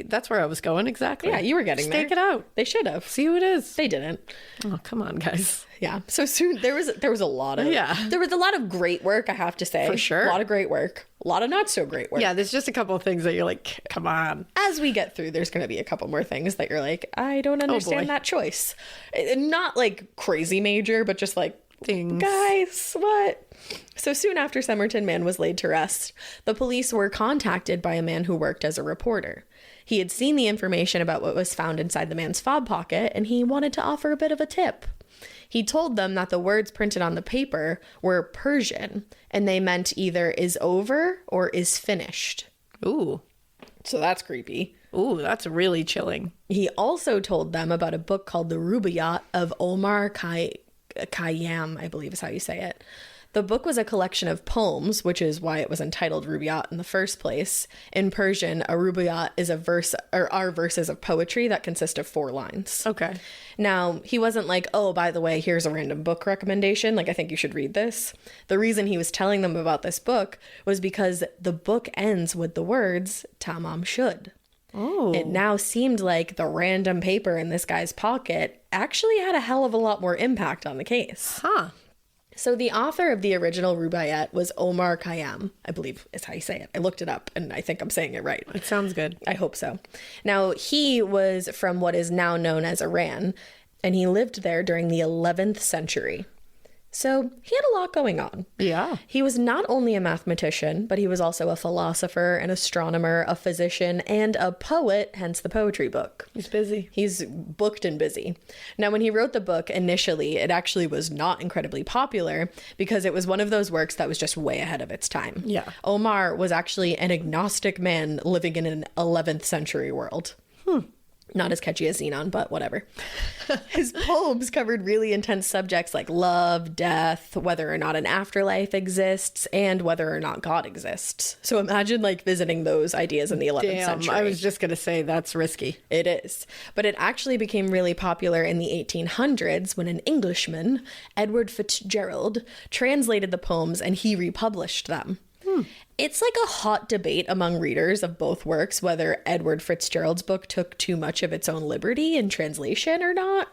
that's where I was going exactly. Yeah, you were getting there. Stake it out. They should have. See who it is. They didn't. Oh, come on, guys. Yeah. So soon there was a lot of there was a lot of great work, I have to say. For sure. A lot of great work. A lot of not so great work. Yeah, there's just a couple of things that you're like, come on. As we get through, there's going to be a couple more things that you're like, I don't understand that choice. Not like crazy major, but just like, things. Guys, what? So soon after Somerton Man was laid to rest, the police were contacted by a man who worked as a reporter. He had seen the information about what was found inside the man's fob pocket, and he wanted to offer a bit of a tip. He told them that the words printed on the paper were Persian, and they meant either is over or is finished. Ooh. So that's creepy. Ooh, that's really chilling. He also told them about a book called the Rubaiyat of Omar Khayyam, I believe is how you say it. The book was a collection of poems, which is why it was entitled Rubaiyat in the first place. In Persian, a Rubaiyat is a verse or are verses of poetry that consist of 4 lines. Okay. Now, he wasn't like, oh, by the way, here's a random book recommendation. Like, I think you should read this. The reason he was telling them about this book was because the book ends with the words Tamam Shud. Oh. It now seemed like the random paper in this guy's pocket actually had a hell of a lot more impact on the case. Huh. So the author of the original Rubaiyat was Omar Khayyam, I believe is how you say it. I looked it up and I think I'm saying it right. It sounds good. I hope so. Now, he was from what is now known as Iran, and he lived there during the 11th century. So he had a lot going on. Yeah. He was not only a mathematician, but he was also a philosopher, an astronomer, a physician, and a poet, hence the poetry book. He's busy. He's booked and busy. Now, when he wrote the book initially, it actually was not incredibly popular because it was one of those works that was just way ahead of its time. Yeah. Omar was actually an agnostic man living in an 11th century world. Not as catchy as Xenon, but whatever. His poems covered really intense subjects like love, death, whether or not an afterlife exists, and whether or not God exists. So imagine like visiting those ideas in the 11th century. I was just going to say that's risky. It is. But it actually became really popular in the 1800s when an Englishman, Edward Fitzgerald, translated the poems and he republished them. It's like a hot debate among readers of both works whether Edward Fitzgerald's book took too much of its own liberty in translation or not.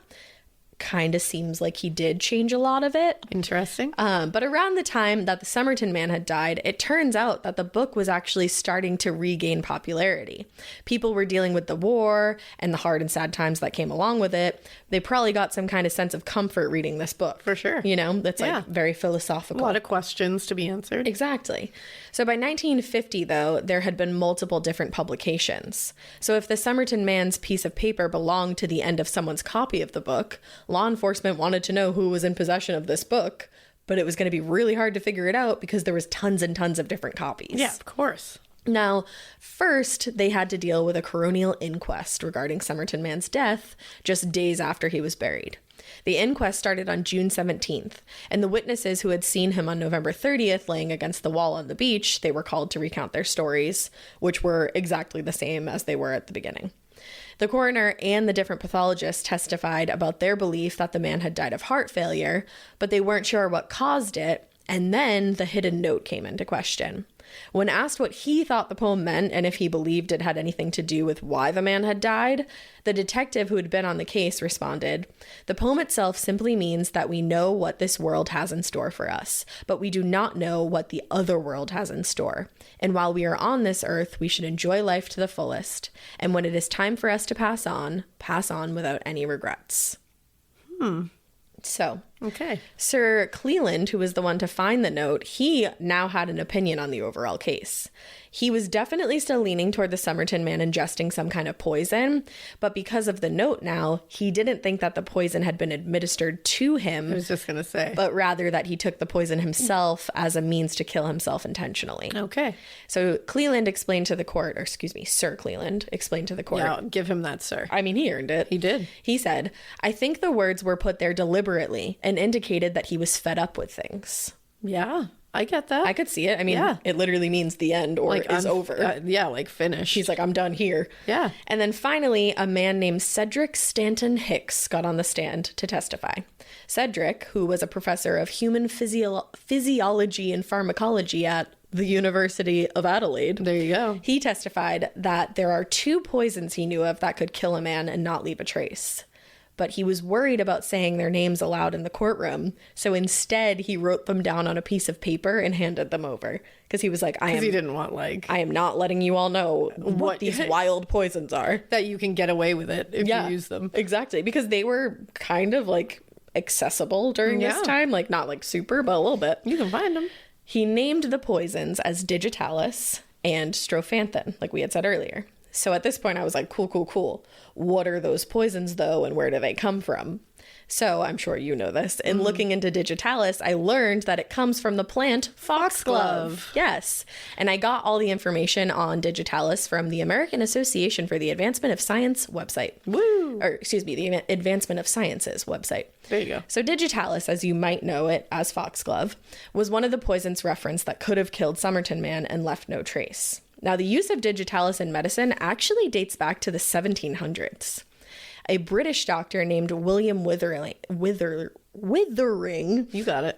kind of seems like he did change a lot of it. Interesting. But around the time that the Somerton Man had died, it turns out that the book was actually starting to regain popularity. People were dealing with the war and the hard and sad times that came along with it. They probably got some kind of sense of comfort reading this book. For sure. You know, that's like very philosophical. A lot of questions to be answered. Exactly. So by 1950, though, there had been multiple different publications. So if the Somerton Man's piece of paper belonged to the end of someone's copy of the book, law enforcement wanted to know who was in possession of this book, but it was going to be really hard to figure it out because there was tons and tons of different copies. Yeah, of course. Now, first, they had to deal with a coronial inquest regarding Somerton Man's death just days after he was buried. The inquest started on June 17th, and the witnesses who had seen him on November 30th laying against the wall on the beach, they were called to recount their stories, which were exactly the same as they were at the beginning. The coroner and the different pathologists testified about their belief that the man had died of heart failure, but they weren't sure what caused it, and then the hidden note came into question. When asked what he thought the poem meant and if he believed it had anything to do with why the man had died, the detective who had been on the case responded, "The poem itself simply means that we know what this world has in store for us, but we do not know what the other world has in store. And while we are on this earth, we should enjoy life to the fullest. And when it is time for us to pass on without any regrets." So, Okay. Sir Cleland, who was the one to find the note, he now had an opinion on the overall case. He was definitely still leaning toward the Somerton Man ingesting some kind of poison, but because of the note now, he didn't think that the poison had been administered to him. I was just going to say. But rather that he took the poison himself as a means to kill himself intentionally. Okay. So Cleland explained to the court, or excuse me, Sir Cleland explained to the court. Yeah, give him that, sir. I mean, he earned it. He did. He said, "I think the words were put there deliberately and indicated that he was fed up with things." Yeah, I get that. I could see it. I mean, It literally means the end or is over. Yeah, like finish. He's like, "I'm done here." Yeah. And then finally, a man named Cedric Stanton Hicks got on the stand to testify. Cedric, who was a professor of human physiology and pharmacology at the University of Adelaide. There you go. He testified that there are 2 poisons he knew of that could kill a man and not leave a trace. But he was worried about saying their names aloud in the courtroom, so instead he wrote them down on a piece of paper and handed them over. Because he was like, Because he didn't want, like... I am not letting you all know what these wild poisons are. That you can get away with it if you use them. Exactly, because they were kind of, like, accessible during this time. Like, not, like, super, but a little bit. You can find them. He named the poisons as digitalis and strophanthin, like we had said earlier. So at this point, I was like, cool. What are those poisons, though, and where do they come from? So I'm sure you know this. In looking into digitalis, I learned that it comes from the plant foxglove. Yes. And I got all the information on digitalis from the American Association for the Advancement of Science website. Woo! Or, excuse me, the Advancement of Sciences website. There you go. So digitalis, as you might know it as foxglove, was one of the poisons referenced that could have killed Somerton Man and left no trace. Now, the use of digitalis in medicine actually dates back to the 1700s. A British doctor named William Withering, You got it.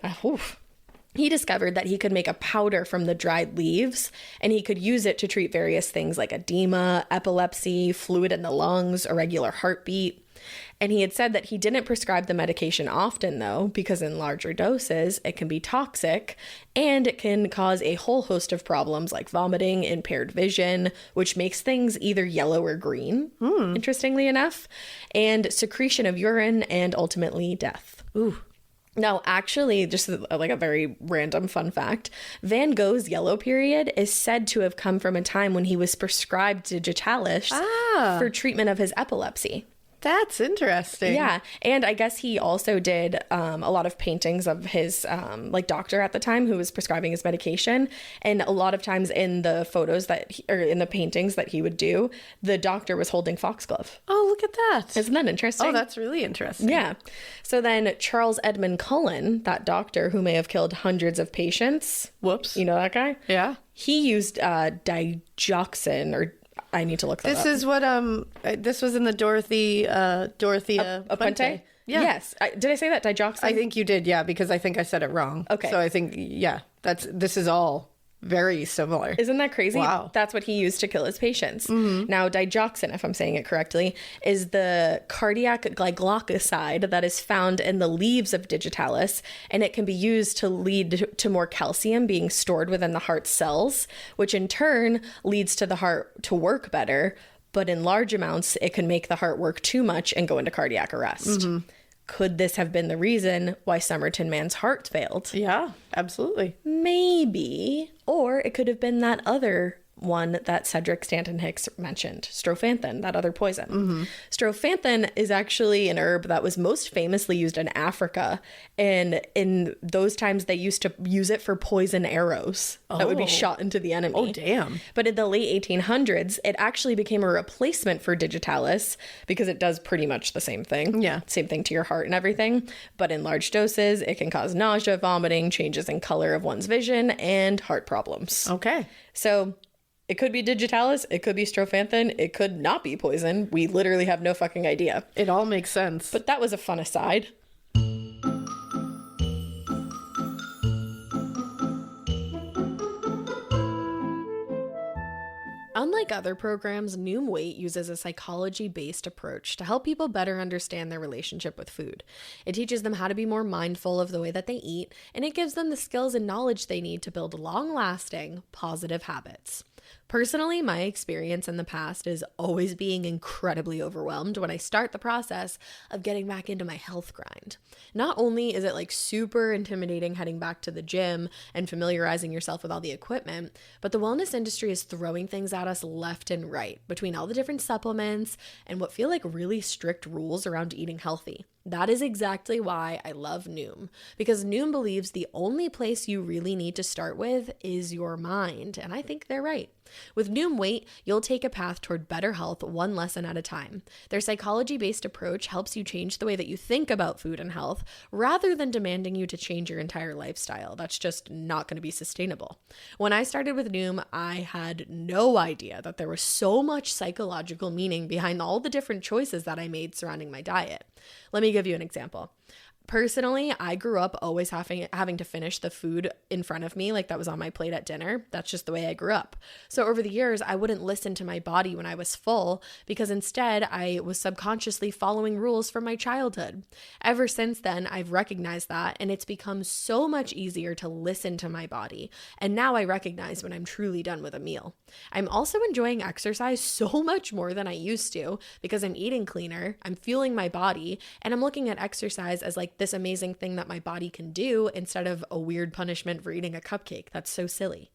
He discovered that he could make a powder from the dried leaves, and he could use it to treat various things like edema, epilepsy, fluid in the lungs, irregular heartbeat. And he had said that he didn't prescribe the medication often, though, because in larger doses, it can be toxic, and it can cause a whole host of problems like vomiting, impaired vision, which makes things either yellow or green, interestingly enough, and secretion of urine, and ultimately death. Ooh. Now, actually, just like a very random fun fact, Van Gogh's yellow period is said to have come from a time when he was prescribed digitalis for treatment of his epilepsy. That's interesting. Yeah. And I guess he also did a lot of paintings of his like doctor at the time who was prescribing his medication. And a lot of times in the photos or in the paintings that he would do, the doctor was holding foxglove. Oh, look at that. Isn't that interesting? Oh, that's really interesting. Yeah. So then Charles Edmund Cullen, that doctor who may have killed hundreds of patients. Whoops. You know that guy? Yeah. He used digoxin, or I need to look that up. This is what this was in the Dorothea Puente? Yeah. Yes. Did I say that? Digoxin? I think you did, yeah, because I think I said it wrong. Okay. So I think, yeah, this is all Very similar. Isn't that crazy? Wow. That's what he used to kill his patients. Now, digoxin, if I'm saying it correctly, is the cardiac glycoside that is found in the leaves of digitalis, and it can be used to lead to more calcium being stored within the heart cells, which in turn leads to the heart to work better. But in large amounts, it can make the heart work too much and go into cardiac arrest. Could this have been the reason why Somerton Man's heart failed? Yeah, absolutely. Maybe. Or it could have been that other one that Cedric Stanton Hicks mentioned, strophanthin, that other poison. Strophanthin is actually an herb that was most famously used in Africa. And in those times, they used to use it for poison arrows that would be shot into the enemy. Oh, damn. But in the late 1800s, it actually became a replacement for digitalis because it does pretty much the same thing. Yeah. Same thing to your heart and everything. But in large doses, it can cause nausea, vomiting, changes in color of one's vision, and heart problems. Okay. So it could be digitalis, it could be strophanthin, it could not be poison. We literally have no fucking idea. It all makes sense. But that was a fun aside. Unlike other programs, Noom Weight uses a psychology-based approach to help people better understand their relationship with food. It teaches them how to be more mindful of the way that they eat, and it gives them the skills and knowledge they need to build long-lasting, positive habits. Personally, my experience in the past is always being incredibly overwhelmed when I start the process of getting back into my health grind. Not only is it like super intimidating heading back to the gym and familiarizing yourself with all the equipment, but the wellness industry is throwing things at us left and right between all the different supplements and what feel like really strict rules around eating healthy. That is exactly why I love Noom, because Noom believes the only place you really need to start with is your mind, and I think they're right. With Noom Weight, you'll take a path toward better health one lesson at a time. Their psychology-based approach helps you change the way that you think about food and health rather than demanding you to change your entire lifestyle. That's just not going to be sustainable. When I started with Noom, I had no idea that there was so much psychological meaning behind all the different choices that I made surrounding my diet. Let me give you an example. Personally, I grew up always having to finish the food in front of me, like that was on my plate at dinner. That's just the way I grew up. So over the years, I wouldn't listen to my body when I was full because instead I was subconsciously following rules from my childhood. Ever since then, I've recognized that, and it's become so much easier to listen to my body. And now I recognize when I'm truly done with a meal. I'm also enjoying exercise so much more than I used to because I'm eating cleaner, I'm fueling my body, and I'm looking at exercise as like this amazing thing that my body can do instead of a weird punishment for eating a cupcake. That's so silly.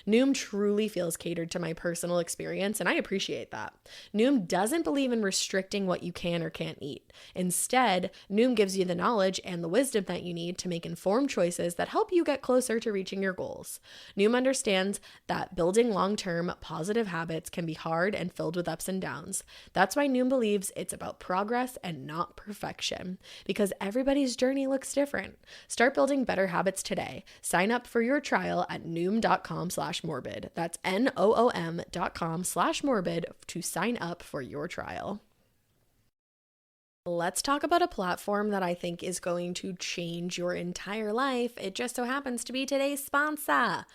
Noom truly feels catered to my personal experience, and I appreciate that. Noom doesn't believe in restricting what you can or can't eat. Instead, Noom gives you the knowledge and the wisdom that you need to make informed choices that help you get closer to reaching your goals. Noom understands that building long-term positive habits can be hard and filled with ups and downs. That's why Noom believes it's about progress and not perfection, because everybody's journey looks different. Start building better habits today. Sign up for your trial at noom.com/morbid. That's NOOM.com/morbid to sign up for your trial. Let's talk about a platform that I think is going to change your entire life. It just so happens to be today's sponsor.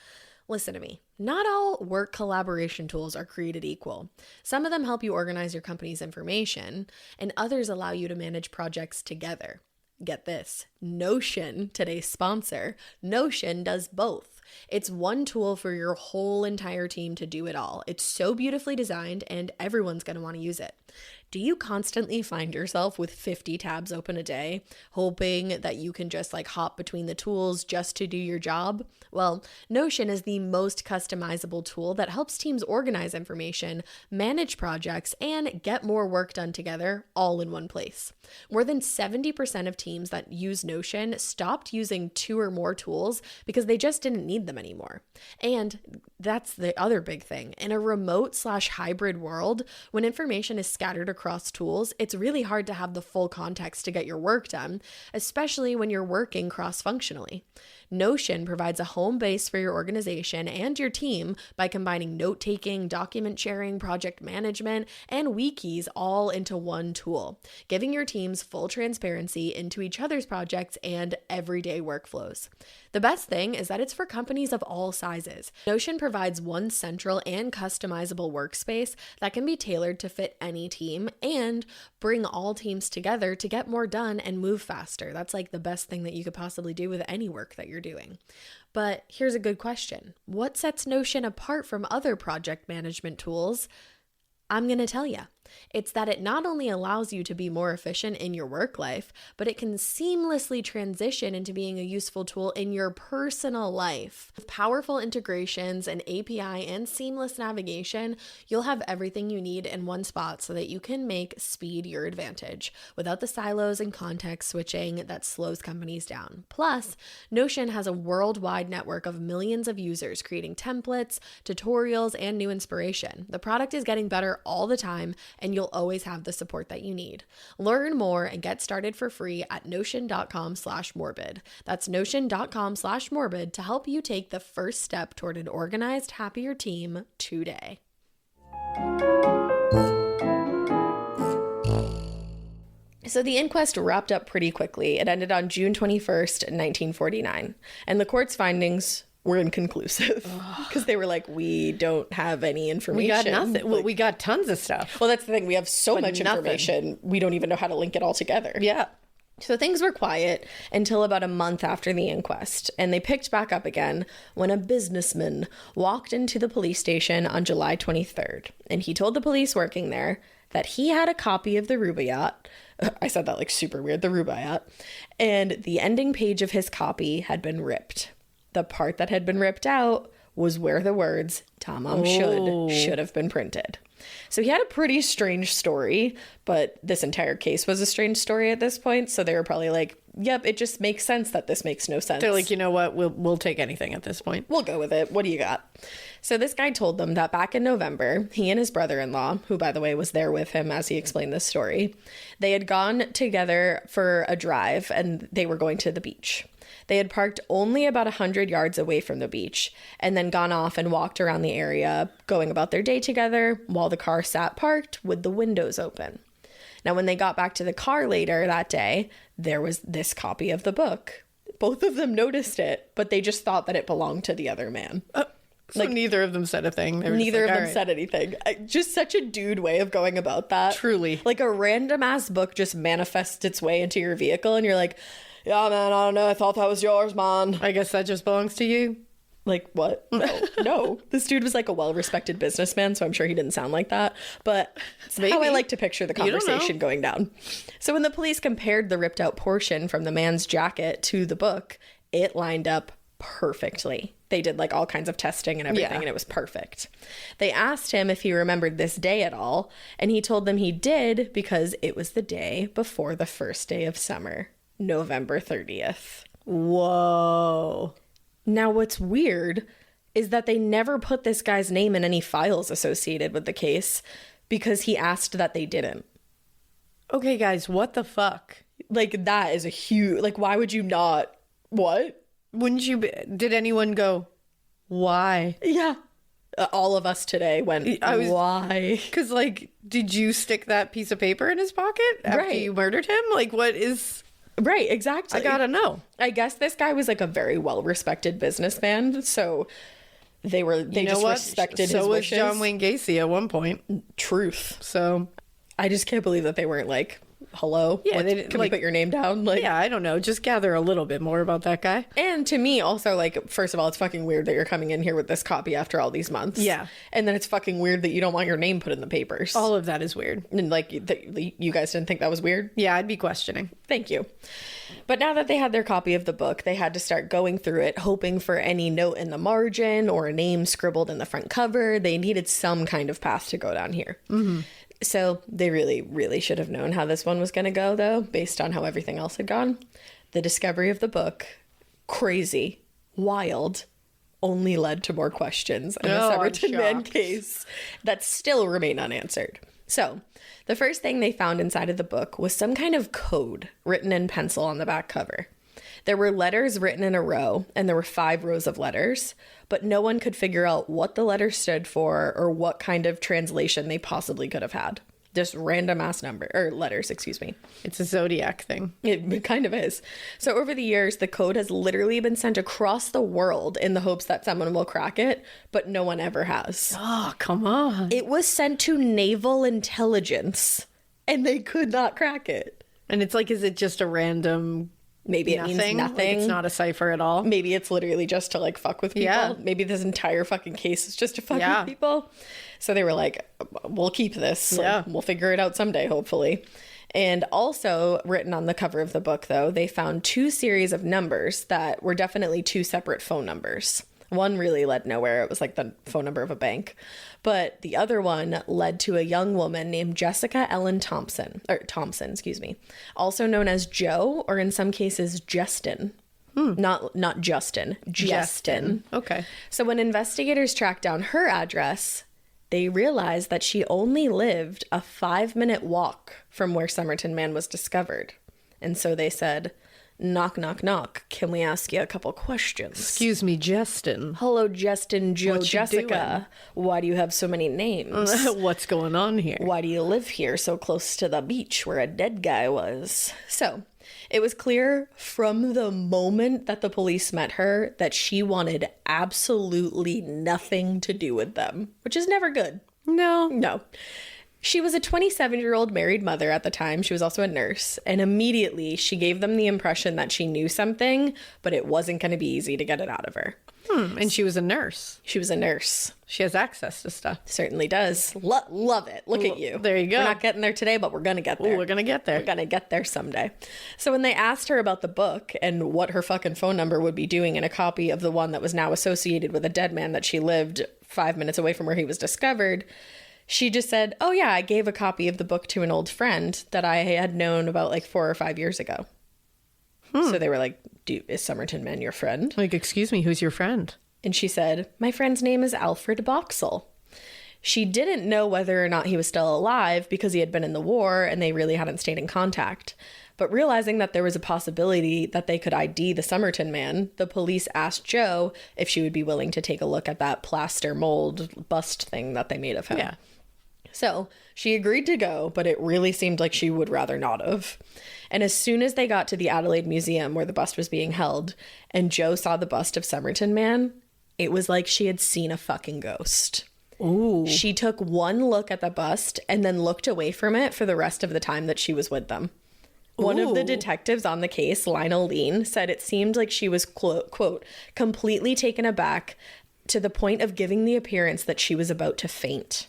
Listen to me. Not all work collaboration tools are created equal. Some of them help you organize your company's information, and others allow you to manage projects together. Get this, Notion, today's sponsor, Notion does both. It's one tool for your whole entire team to do it all. It's so beautifully designed and everyone's going to want to use it. Do you constantly find yourself with 50 tabs open a day, hoping that you can just like hop between the tools just to do your job? Well, Notion is the most customizable tool that helps teams organize information, manage projects, and get more work done together all in one place. More than 70% of teams that use Notion stopped using 2 or more tools because they just didn't need them anymore. And that's the other big thing. In a remote/hybrid world, when information is scattered across tools, it's really hard to have the full context to get your work done, especially when you're working cross-functionally. Notion provides a home base for your organization and your team by combining note-taking, document sharing, project management, and wikis all into one tool, giving your teams full transparency into each other's projects and everyday workflows. The best thing is that it's for companies of all sizes. Notion provides one central and customizable workspace that can be tailored to fit any team and bring all teams together to get more done and move faster. That's like the best thing that you could possibly do with any work that you're doing. But here's a good question. What sets Notion apart from other project management tools? I'm going to tell you. It's that it not only allows you to be more efficient in your work life, but it can seamlessly transition into being a useful tool in your personal life. With powerful integrations, an API, and seamless navigation, you'll have everything you need in one spot so that you can make speed your advantage without the silos and context switching that slows companies down. Plus, Notion has a worldwide network of millions of users creating templates, tutorials, and new inspiration. The product is getting better all the time, and you'll always have the support that you need. Learn more and get started for free at notion.com/morbid. That's notion.com/morbid to help you take the first step toward an organized, happier team today. So the inquest wrapped up pretty quickly. It ended on June 21st, 1949, and the court's findings were inconclusive because they were like, we don't have any information. We got nothing. Well, we got tons of stuff. Well, that's the thing. We have so much nothing. information. We don't even know how to link it all together. Yeah. So things were quiet until about a month after the inquest, and they picked back up again when a businessman walked into the police station on July 23rd, and he told the police working there that he had a copy of the Rubaiyat. I said that like super weird, the Rubaiyat, and the ending page of his copy had been ripped. The part that had been ripped out was where the words Tamam Shud should have been printed. So he had a pretty strange story, but this entire case was a strange story at this point. So they were probably like, yep, it just makes sense that this makes no sense. They're like, you know what? We'll take anything at this point. We'll go with it. What do you got? So this guy told them that back in November, he and his brother-in-law, who by the way was there with him as he explained this story, they had gone together for a drive and they were going to the beach. They had parked only about 100 yards away from the beach and then gone off and walked around the area, going about their day together while the car sat parked with the windows open. Now, when they got back to the car later that day, there was this copy of the book. Both of them noticed it, but they just thought that it belonged to the other man. So like, neither of them said a thing. Neither of them said anything. Just such a dude way of going about that. Truly. Like a random ass book just manifests its way into your vehicle and you're like, yeah, man, I don't know. I thought that was yours, man. I guess that just belongs to you. Like, what? No. This dude was like a well-respected businessman, so I'm sure he didn't sound like that. But it's how I like to picture the conversation going down. So when the police compared the ripped out portion from the man's jacket to the book, it lined up perfectly. They did like all kinds of testing and everything, and it was perfect. They asked him if he remembered this day at all, and he told them he did because it was the day before the first day of summer, November 30th. Whoa. Now, what's weird is that they never put this guy's name in any files associated with the case because he asked that they didn't. Okay, guys, what the fuck? Like, that is a huge... Like, why would you not... What? Wouldn't you... Did anyone go, why? Yeah. All of us today went, why? Because, like, did you stick that piece of paper in his pocket after you murdered him? Like, what is... Right, exactly. I gotta know. I guess this guy was like a very well-respected businessman, so they just respected his wishes. So was John Wayne Gacy at one point. Truth. So I just can't believe that they weren't like, hello? Yeah, they didn't, can we put your name down? Like, yeah, I don't know. Just gather a little bit more about that guy. And to me, also, like, first of all, it's fucking weird that you're coming in here with this copy after all these months. Yeah. And then it's fucking weird that you don't want your name put in the papers. All of that is weird. And, like, you guys didn't think that was weird? Yeah, I'd be questioning. Thank you. But now that they had their copy of the book, they had to start going through it, hoping for any note in the margin or a name scribbled in the front cover. They needed some kind of path to go down here. Mm-hmm. So they really, really should have known how this one was going to go, though, based on how everything else had gone. The discovery of the book, crazy, wild, only led to more questions in the Somerton Man case that still remain unanswered. So the first thing they found inside of the book was some kind of code written in pencil on the back cover. There were letters written in a row, and there were 5 rows of letters, but no one could figure out what the letters stood for or what kind of translation they possibly could have had. Just random ass letters, excuse me. It's a zodiac thing. It kind of is. So over the years, the code has literally been sent across the world in the hopes that someone will crack it, but no one ever has. Oh, come on. It was sent to naval intelligence, and they could not crack it. And it's like, is it just a random... Maybe it means nothing. Like it's not a cipher at all. Maybe it's literally just to like fuck with people. Yeah. Maybe this entire fucking case is just to fuck with people. So they were like, we'll keep this. Yeah. We'll figure it out someday, hopefully. And also written on the cover of the book, though, they found 2 series of numbers that were definitely 2 separate phone numbers. One really led nowhere. It was like the phone number of a bank. But the other one led to a young woman named Jessica Ellen Thompson, also known as Jo, or in some cases, Justin. Not Justin, Justin. Okay. So when investigators tracked down her address, they realized that she only lived a 5-minute walk from where Somerton Man was discovered. And so they said, knock, knock, knock. Can we ask you a couple questions? Excuse me, Justin. Hello, Justin, Joe, What you Jessica. Why do you have so many names? What's going on here? Why do you live here so close to the beach where a dead guy was? So it was clear from the moment that the police met her that she wanted absolutely nothing to do with them, which is never good. No. She was a 27-year-old married mother at the time. She was also a nurse. And immediately she gave them the impression that she knew something, but it wasn't going to be easy to get it out of her. And she was a nurse. She was a nurse. She has access to stuff. Certainly does. Love it. Look at you. There you go. We're not getting there today, but we're going to get there. We're going to get there. We're going to get there someday. So when they asked her about the book and what her fucking phone number would be doing in a copy of the one that was now associated with a dead man that she lived 5 minutes away from where he was discovered, she just said, oh yeah, I gave a copy of the book to an old friend that I had known about like 4 or 5 years ago. So they were like, is Somerton Man your friend? Like, excuse me, who's your friend? And she said, my friend's name is Alfred Boxall. She didn't know whether or not he was still alive because he had been in the war and they really hadn't stayed in contact. But realizing that there was a possibility that they could ID the Somerton Man, the police asked Jo if she would be willing to take a look at that plaster mold bust thing that they made of him. Yeah. So she agreed to go, but it really seemed like she would rather not have. And as soon as they got to the Adelaide Museum where the bust was being held, and Jo saw the bust of Somerton Man, it was like she had seen a fucking ghost. Ooh. She took one look at the bust and then looked away from it for the rest of the time that she was with them. One of the detectives on the case, Lionel Lean, said it seemed like she was, quote, completely taken aback to the point of giving the appearance that she was about to faint.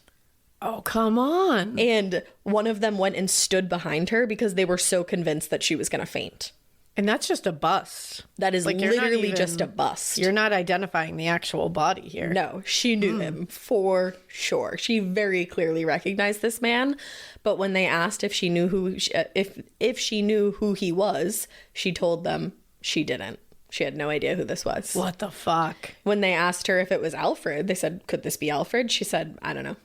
Oh, come on. And one of them went and stood behind her because they were so convinced that she was going to faint. And that's just a bust. That is Like, you're not literally even- just a bust. You're not identifying the actual body here. No, she knew him for sure. She very clearly recognized this man. But when they asked if she knew if she knew who he was, she told them she didn't. She had no idea who this was. What the fuck? When they asked her if it was Alfred, they said, could this be Alfred? She said, I don't know.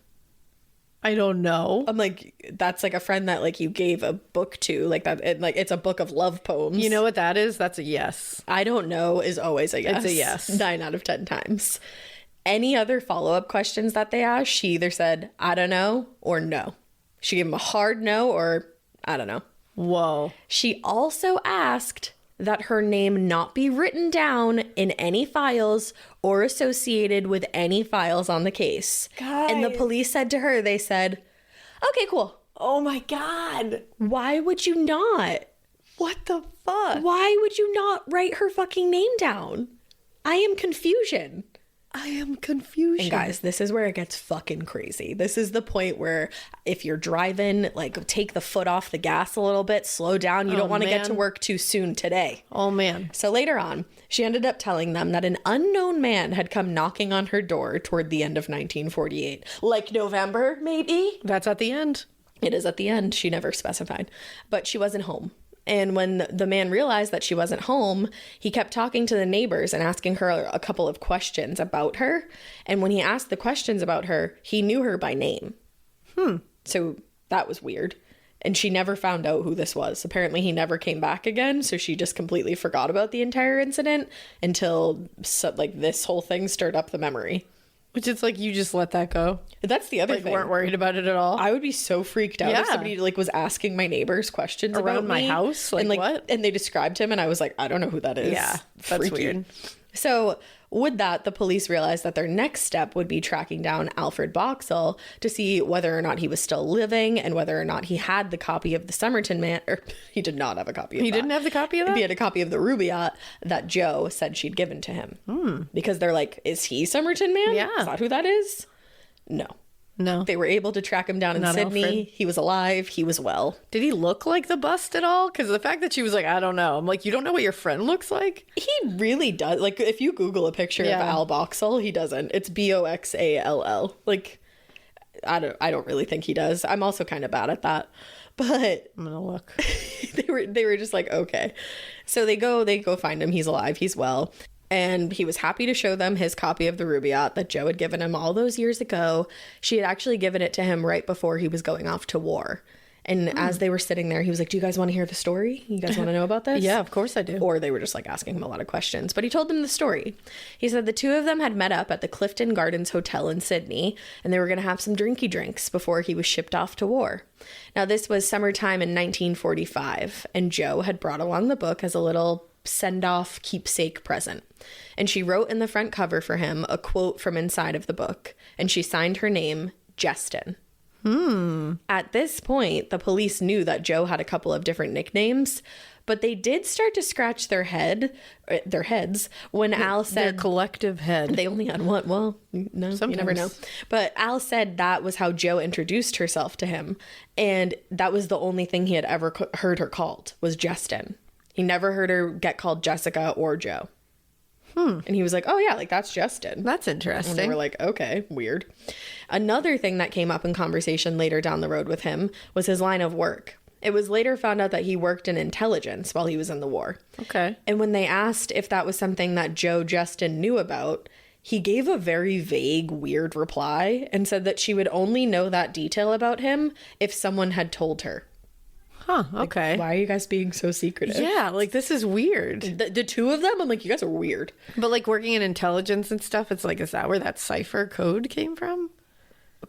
I don't know. I'm like, that's like a friend that like you gave a book to, like that, it's a book of love poems. You know what that is? That's a yes. I don't know is always a yes. It's a yes. 9 out of 10 times. Any other follow-up questions that they asked, she either said, I don't know, or no. She gave him a hard no, or I don't know. Whoa. She also asked that her name not be written down in any files or associated with any files on the case. And the police said to her, they said, okay, cool. Oh my God. Why would you not? What the fuck? Why would you not write her fucking name down? I am confusion. I am confused. And guys, this is where it gets fucking crazy. This is the point where if you're driving, like take the foot off the gas a little bit, slow down. You don't want to get to work too soon today. Oh man. So later on, she ended up telling them that an unknown man had come knocking on her door toward the end of 1948. Like November, maybe? That's at the end. It is at the end. She never specified. But she wasn't home. And when the man realized that she wasn't home, he kept talking to the neighbors and asking her a couple of questions about her. And when he asked the questions about her, he knew her by name. So that was weird. And she never found out who this was. Apparently, he never came back again. So she just completely forgot about the entire incident until like this whole thing stirred up the memory. Which it's like, you just let that go. That's the other Like, thing. weren't worried about it at all. I would be so freaked out if Yeah. somebody like was asking my neighbors questions Around about my me. house? And Like, what? And they described him and I was like, I don't know who that is. Yeah, that's Freaky. weird. So with that, the police realized that their next step would be tracking down Alfred Boxall to see whether or not he was still living and whether or not he had the copy of the Somerton Man, or he did not have a copy of He didn't have the copy of that? He had a copy of the Rubaiyat that Joe said she'd given to him. Because they're like, is he Somerton Man? Yeah. Is that who that is? No. No. They were able to track him down in Not Sydney. Alfred. He was alive. He was well. Did he look like the bust at all? Because the fact that she was like, I don't know. I'm like, you don't know what your friend looks like? He really does. Like, if you Google a picture of Yeah. Al Boxall, he doesn't. It's Boxall. Like, I don't really think he does. I'm also kind of bad at that. But I'm gonna look. they were just like, okay. So they go find him. He's alive. He's well. And he was happy to show them his copy of the Rubaiyat that Joe had given him all those years ago. She had actually given it to him right before he was going off to war. And as they were sitting there, he was like, do you guys want to hear the story? You guys want to know about this? Yeah, of course I do. Or they were just like asking him a lot of questions. But he told them the story. He said the two of them had met up at the Clifton Gardens Hotel in Sydney, and they were going to have some drinky drinks before he was shipped off to war. Now, this was summertime in 1945, and Joe had brought along the book as a little send-off keepsake present. And she wrote in the front cover for him a quote from inside of the book, and she signed her name, Justin. At this point, the police knew that Joe had a couple of different nicknames, but they did start to scratch their heads when Al Their said collective head. they only had one. Well, no, you never know. Sometimes. But Al said that was how Joe introduced herself to him, and that was the only thing he had ever heard her called was Justin. He never heard her get called Jessica or Joe. And he was like, oh yeah, like that's Justin. That's And they interesting. were like, okay, weird. Another thing that came up in conversation later down the road with him was his line of work. It was later found out that he worked in intelligence while he was in the war. Okay. And when they asked if that was something that Joe Justin knew about, he gave a very vague, weird reply and said that she would only know that detail about him if someone had told her. Huh. Okay. Why are you guys being so secretive? Yeah, like this is weird. The two of them, I'm like, you guys are weird. But like working in intelligence and stuff, it's like, is that where that cipher code came from?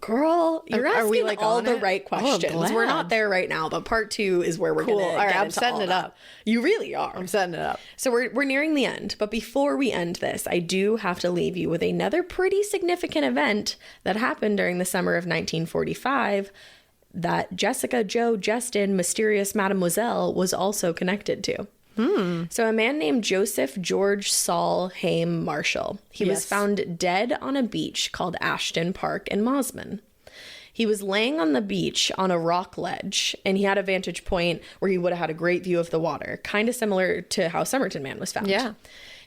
Girl, you're Are asking we, like, all on the it? right Oh, I'm questions. We're not glad. there right now, but part 2 is where we're Cool. going to All right, get I'm into setting all it that. up. You really are. I'm setting it up. So we're nearing the end, but before we end this, I do have to leave you with another pretty significant event that happened during the summer of 1945 that Jessica Joe Justin, mysterious Mademoiselle, was also connected to. So a man named Joseph George Saul Haim Marshall. He was Yes. found dead on a beach called Ashton Park in Mosman. He was laying on the beach on a rock ledge, and he had a vantage point where he would have had a great view of the water, kind of similar to how Somerton Man was found. Yeah.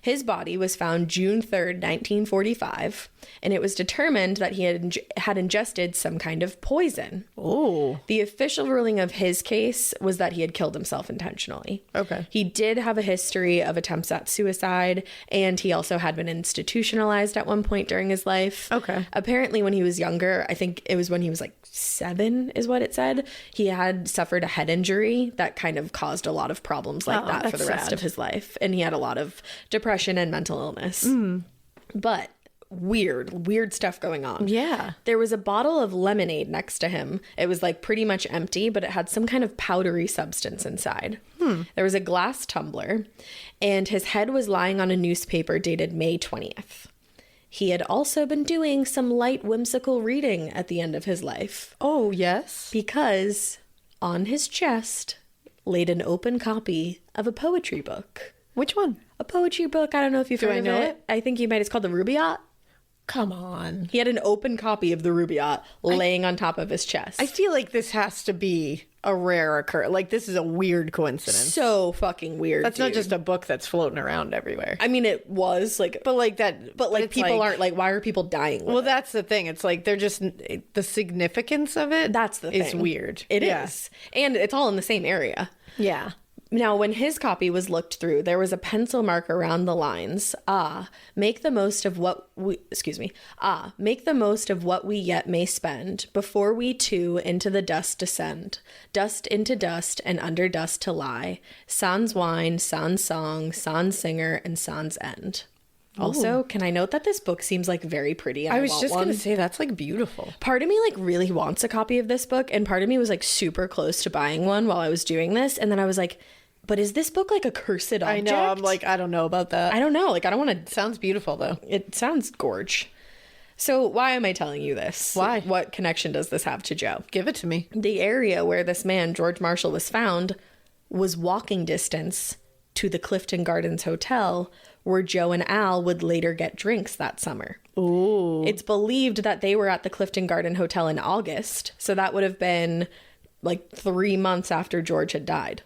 His body was found June 3rd, 1945, and it was determined that he had ingested some kind of poison. Oh. The official ruling of his case was that he had killed himself intentionally. Okay. He did have a history of attempts at suicide, and he also had been institutionalized at one point during his life. Okay. Apparently, when he was younger, I think it was when he was like 7 is what it said, he had suffered a head injury that kind of caused a lot of problems like Oh, that for that's the rest sad. of his life. And he had a lot of depression and mental illness. But weird stuff going on. Yeah. There was a bottle of lemonade next to him. It was like pretty much empty, but it had some kind of powdery substance inside. There was a glass tumbler, and his head was lying on a newspaper dated May 20th. He had also been doing some light whimsical reading at the end of his life Oh, yes. because on his chest laid an open copy of a poetry book. Which one? A poetry book. I don't know if you've Do heard I of know it. it? I think you might. It's called the Rubaiyat. Come on. He had an open copy of the Rubaiyat laying on top of his chest. I feel like this has to be a rare occurrence. Like, this is a weird coincidence. So fucking weird. That's not dude. just a book that's floating around everywhere. I mean, it was like, But like that. but like it's people aren't like, why are people dying? With Well, it? that's the thing. It's like they're just the significance of it. That's the is thing. weird. It Yeah. is, and it's all in the same area. Yeah. Now, when his copy was looked through, there was a pencil mark around the lines. Make the most of what we, make the most of what we yet may spend, before we too into the dust descend. Dust into dust, and under dust to lie. Sans wine, sans song, sans singer, and sans end. Also, can I note that this book seems like very pretty? And I was want just one. going to say, that's like beautiful. Part of me like really wants a copy of this book, and part of me was like super close to buying one while I was doing this. And then I was like, but is this book like a cursed object? I know. I'm like, I don't know about that. I don't know. Like, I don't want to. Sounds beautiful, though. It sounds gorge. So why am I telling you this? Why? What connection does this have to Joe? Give it to me. The area where this man, George Marshall, was found was walking distance to the Clifton Gardens Hotel, where Joe and Al would later get drinks that summer. Ooh. It's believed that they were at the Clifton Garden Hotel in August, so that would have been like 3 months after George had died.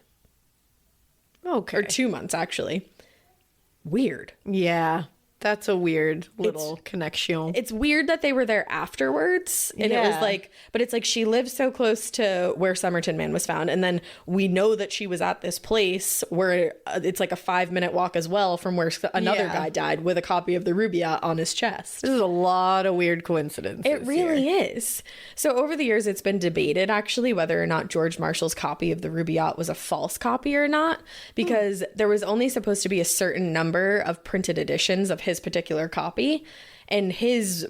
Okay. Or 2 months, actually. Weird. Yeah. That's a weird little connection. It's weird that they were there afterwards. And it was Yeah. like, but it's like she lived so close to where Somerton Man was found. And then we know that she was at this place where it's like a 5-minute walk as well from where another Yeah. guy died with a copy of the Rubaiyat on his chest. This is a lot of weird coincidences. It really is. So over the years, it's been debated actually whether or not George Marshall's copy of the Rubaiyat was a false copy or not, because there was only supposed to be a certain number of printed editions of his particular copy, and his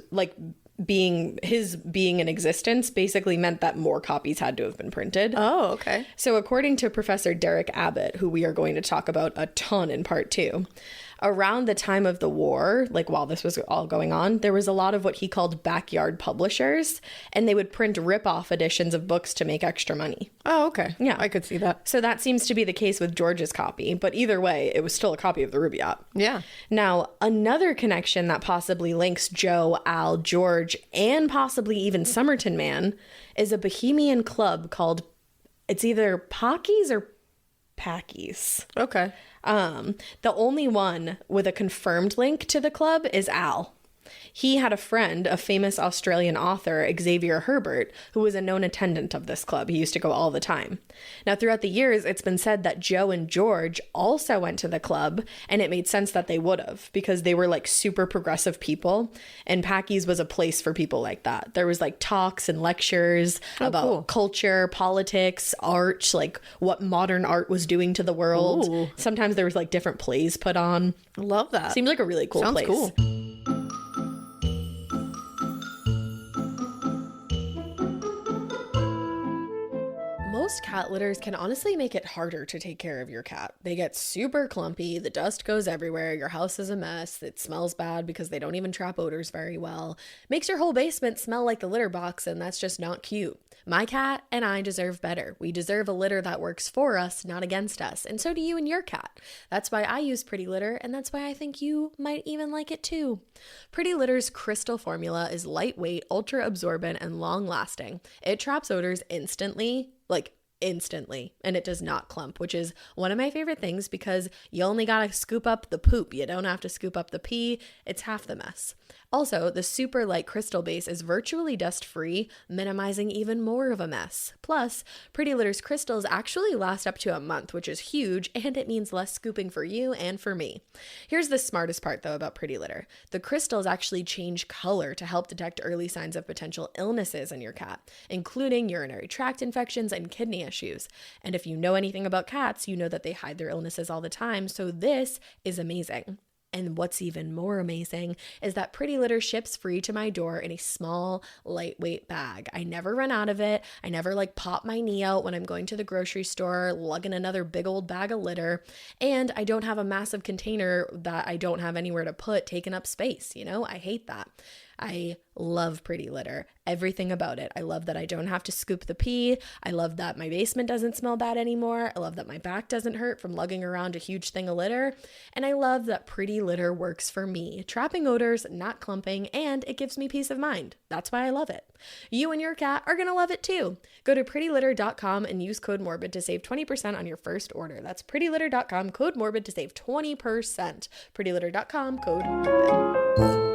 being in existence basically meant that more copies had to have been printed. Oh, okay. So according to Professor Derek Abbott, who we are going to talk about a ton in part 2, around the time of the war, like while this was all going on, there was a lot of what he called backyard publishers, and they would print rip-off editions of books to make extra money. Oh, okay. Yeah. I could see that. So that seems to be the case with George's copy, but either way, it was still a copy of the Rubaiyat. Yeah. Now, another connection that possibly links Joe, Al, George, and possibly even Somerton Man is a Bohemian club called, it's either Pockies or Packies. Okay. The only one with a confirmed link to the club is Al. He had a friend, a famous Australian author, Xavier Herbert, who was a known attendant of this club. He used to go all the time. Now, throughout the years, it's been said that Joe and George also went to the club, and it made sense that they would have, because they were like super progressive people, and Packies was a place for people like that. There was like talks and lectures about culture, politics, art, like what modern art was doing to the world. Ooh. Sometimes there was like different plays put on. Love that. Seems like a really cool Sounds place. cool. Most cat litters can honestly make it harder to take care of your cat. They get super clumpy, the dust goes everywhere, your house is a mess, it smells bad because they don't even trap odors very well. Makes your whole basement smell like the litter box, and that's just not cute. My cat and I deserve better. We deserve a litter that works for us, not against us. And so do you and your cat. That's why I use Pretty Litter, and that's why I think you might even like it too. Pretty Litter's crystal formula is lightweight, ultra absorbent, and long lasting. It traps odors instantly, and it does not clump, which is one of my favorite things because you only gotta scoop up the poop. You don't have to scoop up the pee. It's half the mess. Also, the super light crystal base is virtually dust-free, minimizing even more of a mess. Plus, Pretty Litter's crystals actually last up to a month, which is huge, and it means less scooping for you and for me. Here's the smartest part, though, about Pretty Litter. The crystals actually change color to help detect early signs of potential illnesses in your cat, including urinary tract infections and kidney issues. And if you know anything about cats, you know that they hide their illnesses all the time, so this is amazing. And what's even more amazing is that Pretty Litter ships free to my door in a small, lightweight bag. I never run out of it. I never pop my knee out when I'm going to the grocery store, lugging another big old bag of litter. And I don't have a massive container that I don't have anywhere to put taking up space. I hate that. I love Pretty Litter. Everything about it. I love that I don't have to scoop the pee. I love that my basement doesn't smell bad anymore. I love that my back doesn't hurt from lugging around a huge thing of litter. And I love that Pretty Litter works for me, trapping odors, not clumping, and it gives me peace of mind. That's why I love it. You and your cat are going to love it too. Go to prettylitter.com and use code MORBID to save 20% on your first order. That's prettylitter.com, code MORBID to save 20%. prettylitter.com, code MORBID.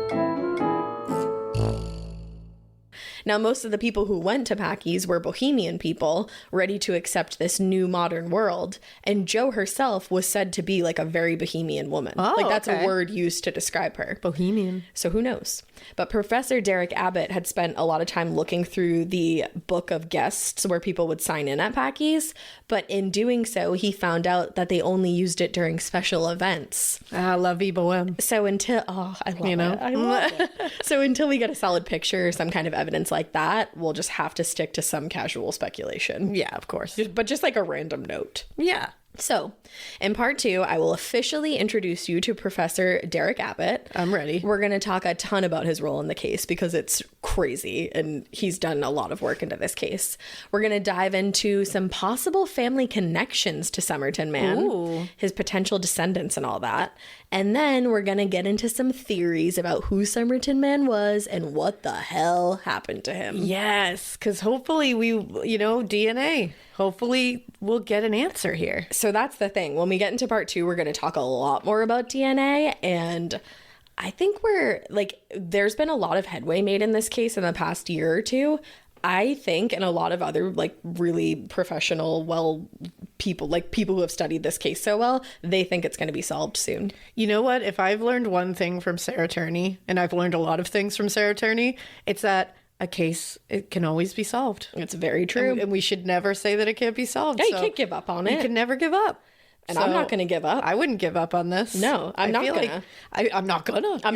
Now, most of the people who went to Packy's were bohemian people ready to accept this new modern world. And Jo herself was said to be like a very bohemian woman. Oh, like that's okay. a word used to describe her. Bohemian. So who knows? But Professor Derek Abbott had spent a lot of time looking through the book of guests where people would sign in at Packy's. But in doing so, he found out that they only used it during special events. Ah, la vie boheme. So until, I love it. I love it. So until we get a solid picture or some kind of evidence like that, we'll just have to stick to some casual speculation. Yeah, of course. But just like a random note. Yeah. So, in part 2, I will officially introduce you to Professor Derek Abbott. I'm ready. We're going to talk a ton about his role in the case because it's crazy and he's done a lot of work into this case. We're going to dive into some possible family connections to Somerton Man, Ooh. his potential descendants and all that. And then we're going to get into some theories about who Somerton Man was and what the hell happened to him. Yes, because hopefully DNA. Hopefully we'll get an answer here. So that's the thing. When we get into part 2, we're going to talk a lot more about DNA. And I think there's been a lot of headway made in this case in the past year or two. I think, and a lot of other really professional, people who have studied this case so well, they think it's going to be solved soon. You know what? If I've learned one thing from Sarah Turney, and I've learned a lot of things from Sarah Turney, it's that a case, it can always be solved. It's very true. And we should never say that it can't be solved. Yeah, you can't give up on it. You can never give up. And I'm not going to give up. I wouldn't give up on this. No, I'm not gonna. I'm not gonna. I'm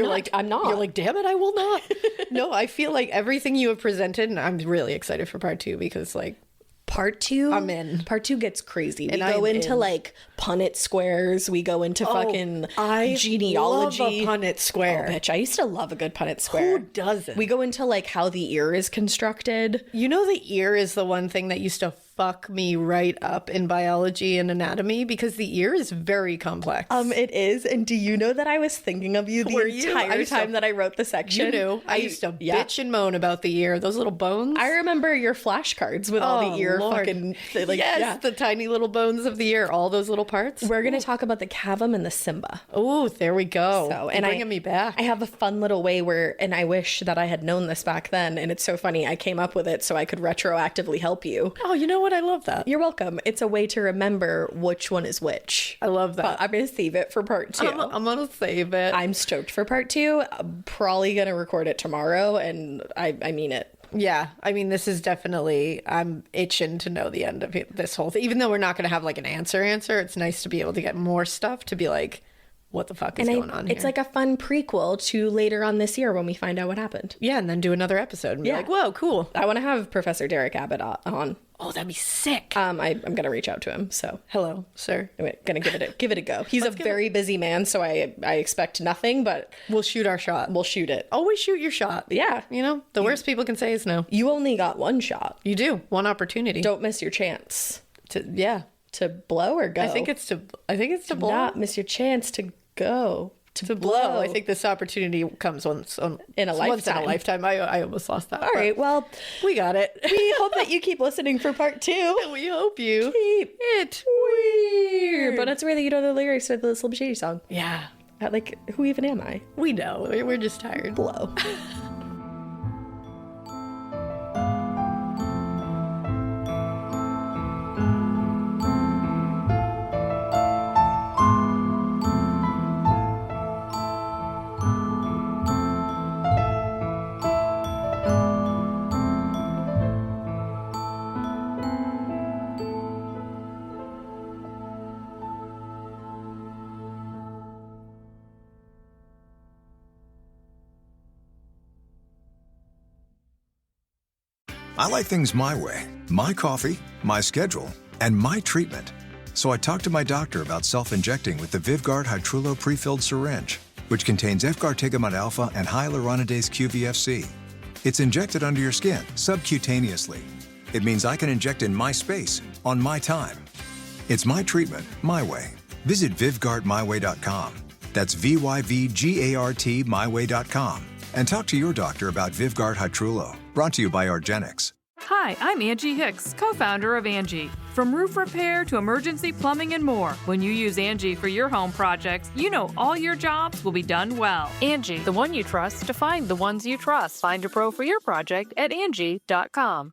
not. You're like, damn it, I will not. No, I feel like everything you have presented, and I'm really excited for part 2 because Part 2, I'm in. Part 2 gets crazy. We And go I'm into in. Punnett squares. We go into fucking genealogy. I love a Punnett square. Oh, bitch, I used to love a good Punnett square. Who doesn't? We go into how the ear is constructed. You know, the ear is the one thing that used to fuck me right up in biology and anatomy because the ear is very complex. It is. And do you know that I was thinking of you the entire time that I wrote the section? You knew. I used to bitch and moan about the ear. Those little bones. I remember your flashcards with all the ear Lord. fucking the tiny little bones of the ear, all those little parts. We're going to talk about the cavum and the Simba. Oh, there we go. So, and bringing me back. I have a fun little way and I wish that I had known this back then. And it's so funny. I came up with it so I could retroactively help you. Oh, you know what? I love that. You're welcome. It's a way to remember which one is which. I love that. But I'm going to save it for part 2. I'm going to save it. I'm stoked for part 2. I'm probably going to record it tomorrow. And I mean it. Yeah, I mean, this is definitely, I'm itching to know the end of this whole thing. Even though we're not going to have an answer, it's nice to be able to get more stuff to be like, what the fuck is going on here? It's like a fun prequel to later on this year when we find out what happened. Yeah, and then do another episode and be like, whoa, cool. I want to have Professor Derek Abbott on. Oh, that'd be sick. I'm going to reach out to him. So hello, sir. I'm going to give it a go. He's a very busy man, so I expect nothing, but we'll shoot our shot. We'll shoot it. Always shoot your shot. Yeah. You know, the worst people can say is no. You only got one shot. You do. One opportunity. Don't miss your chance. To blow or go? I think it's to blow. Not miss your chance to go. To blow. I think this opportunity comes once in a lifetime. I almost lost that. All right, well, we got it. We hope that you keep listening for part 2. We hope you keep it weird. But it's really, the lyrics of the Slim Shady song. Yeah. Who even am I? We know. We're just tired. Blow. I like things my way. My coffee, my schedule, and my treatment. So I talked to my doctor about self-injecting with the Vyvgart Hytrulo pre-filled syringe, which contains efgartigimod alpha and hyaluronidase QVFC. It's injected under your skin, subcutaneously. It means I can inject in my space, on my time. It's my treatment, my way. Visit VyvgartMyWay.com. That's VYVGART myway.com. And talk to your doctor about Vyvgart Hytrulo. Brought to you by argenx. Hi, I'm Angie Hicks, co-founder of Angie. From roof repair to emergency plumbing and more, when you use Angie for your home projects, you know all your jobs will be done well. Angie, the one you trust to find the ones you trust. Find a pro for your project at Angie.com.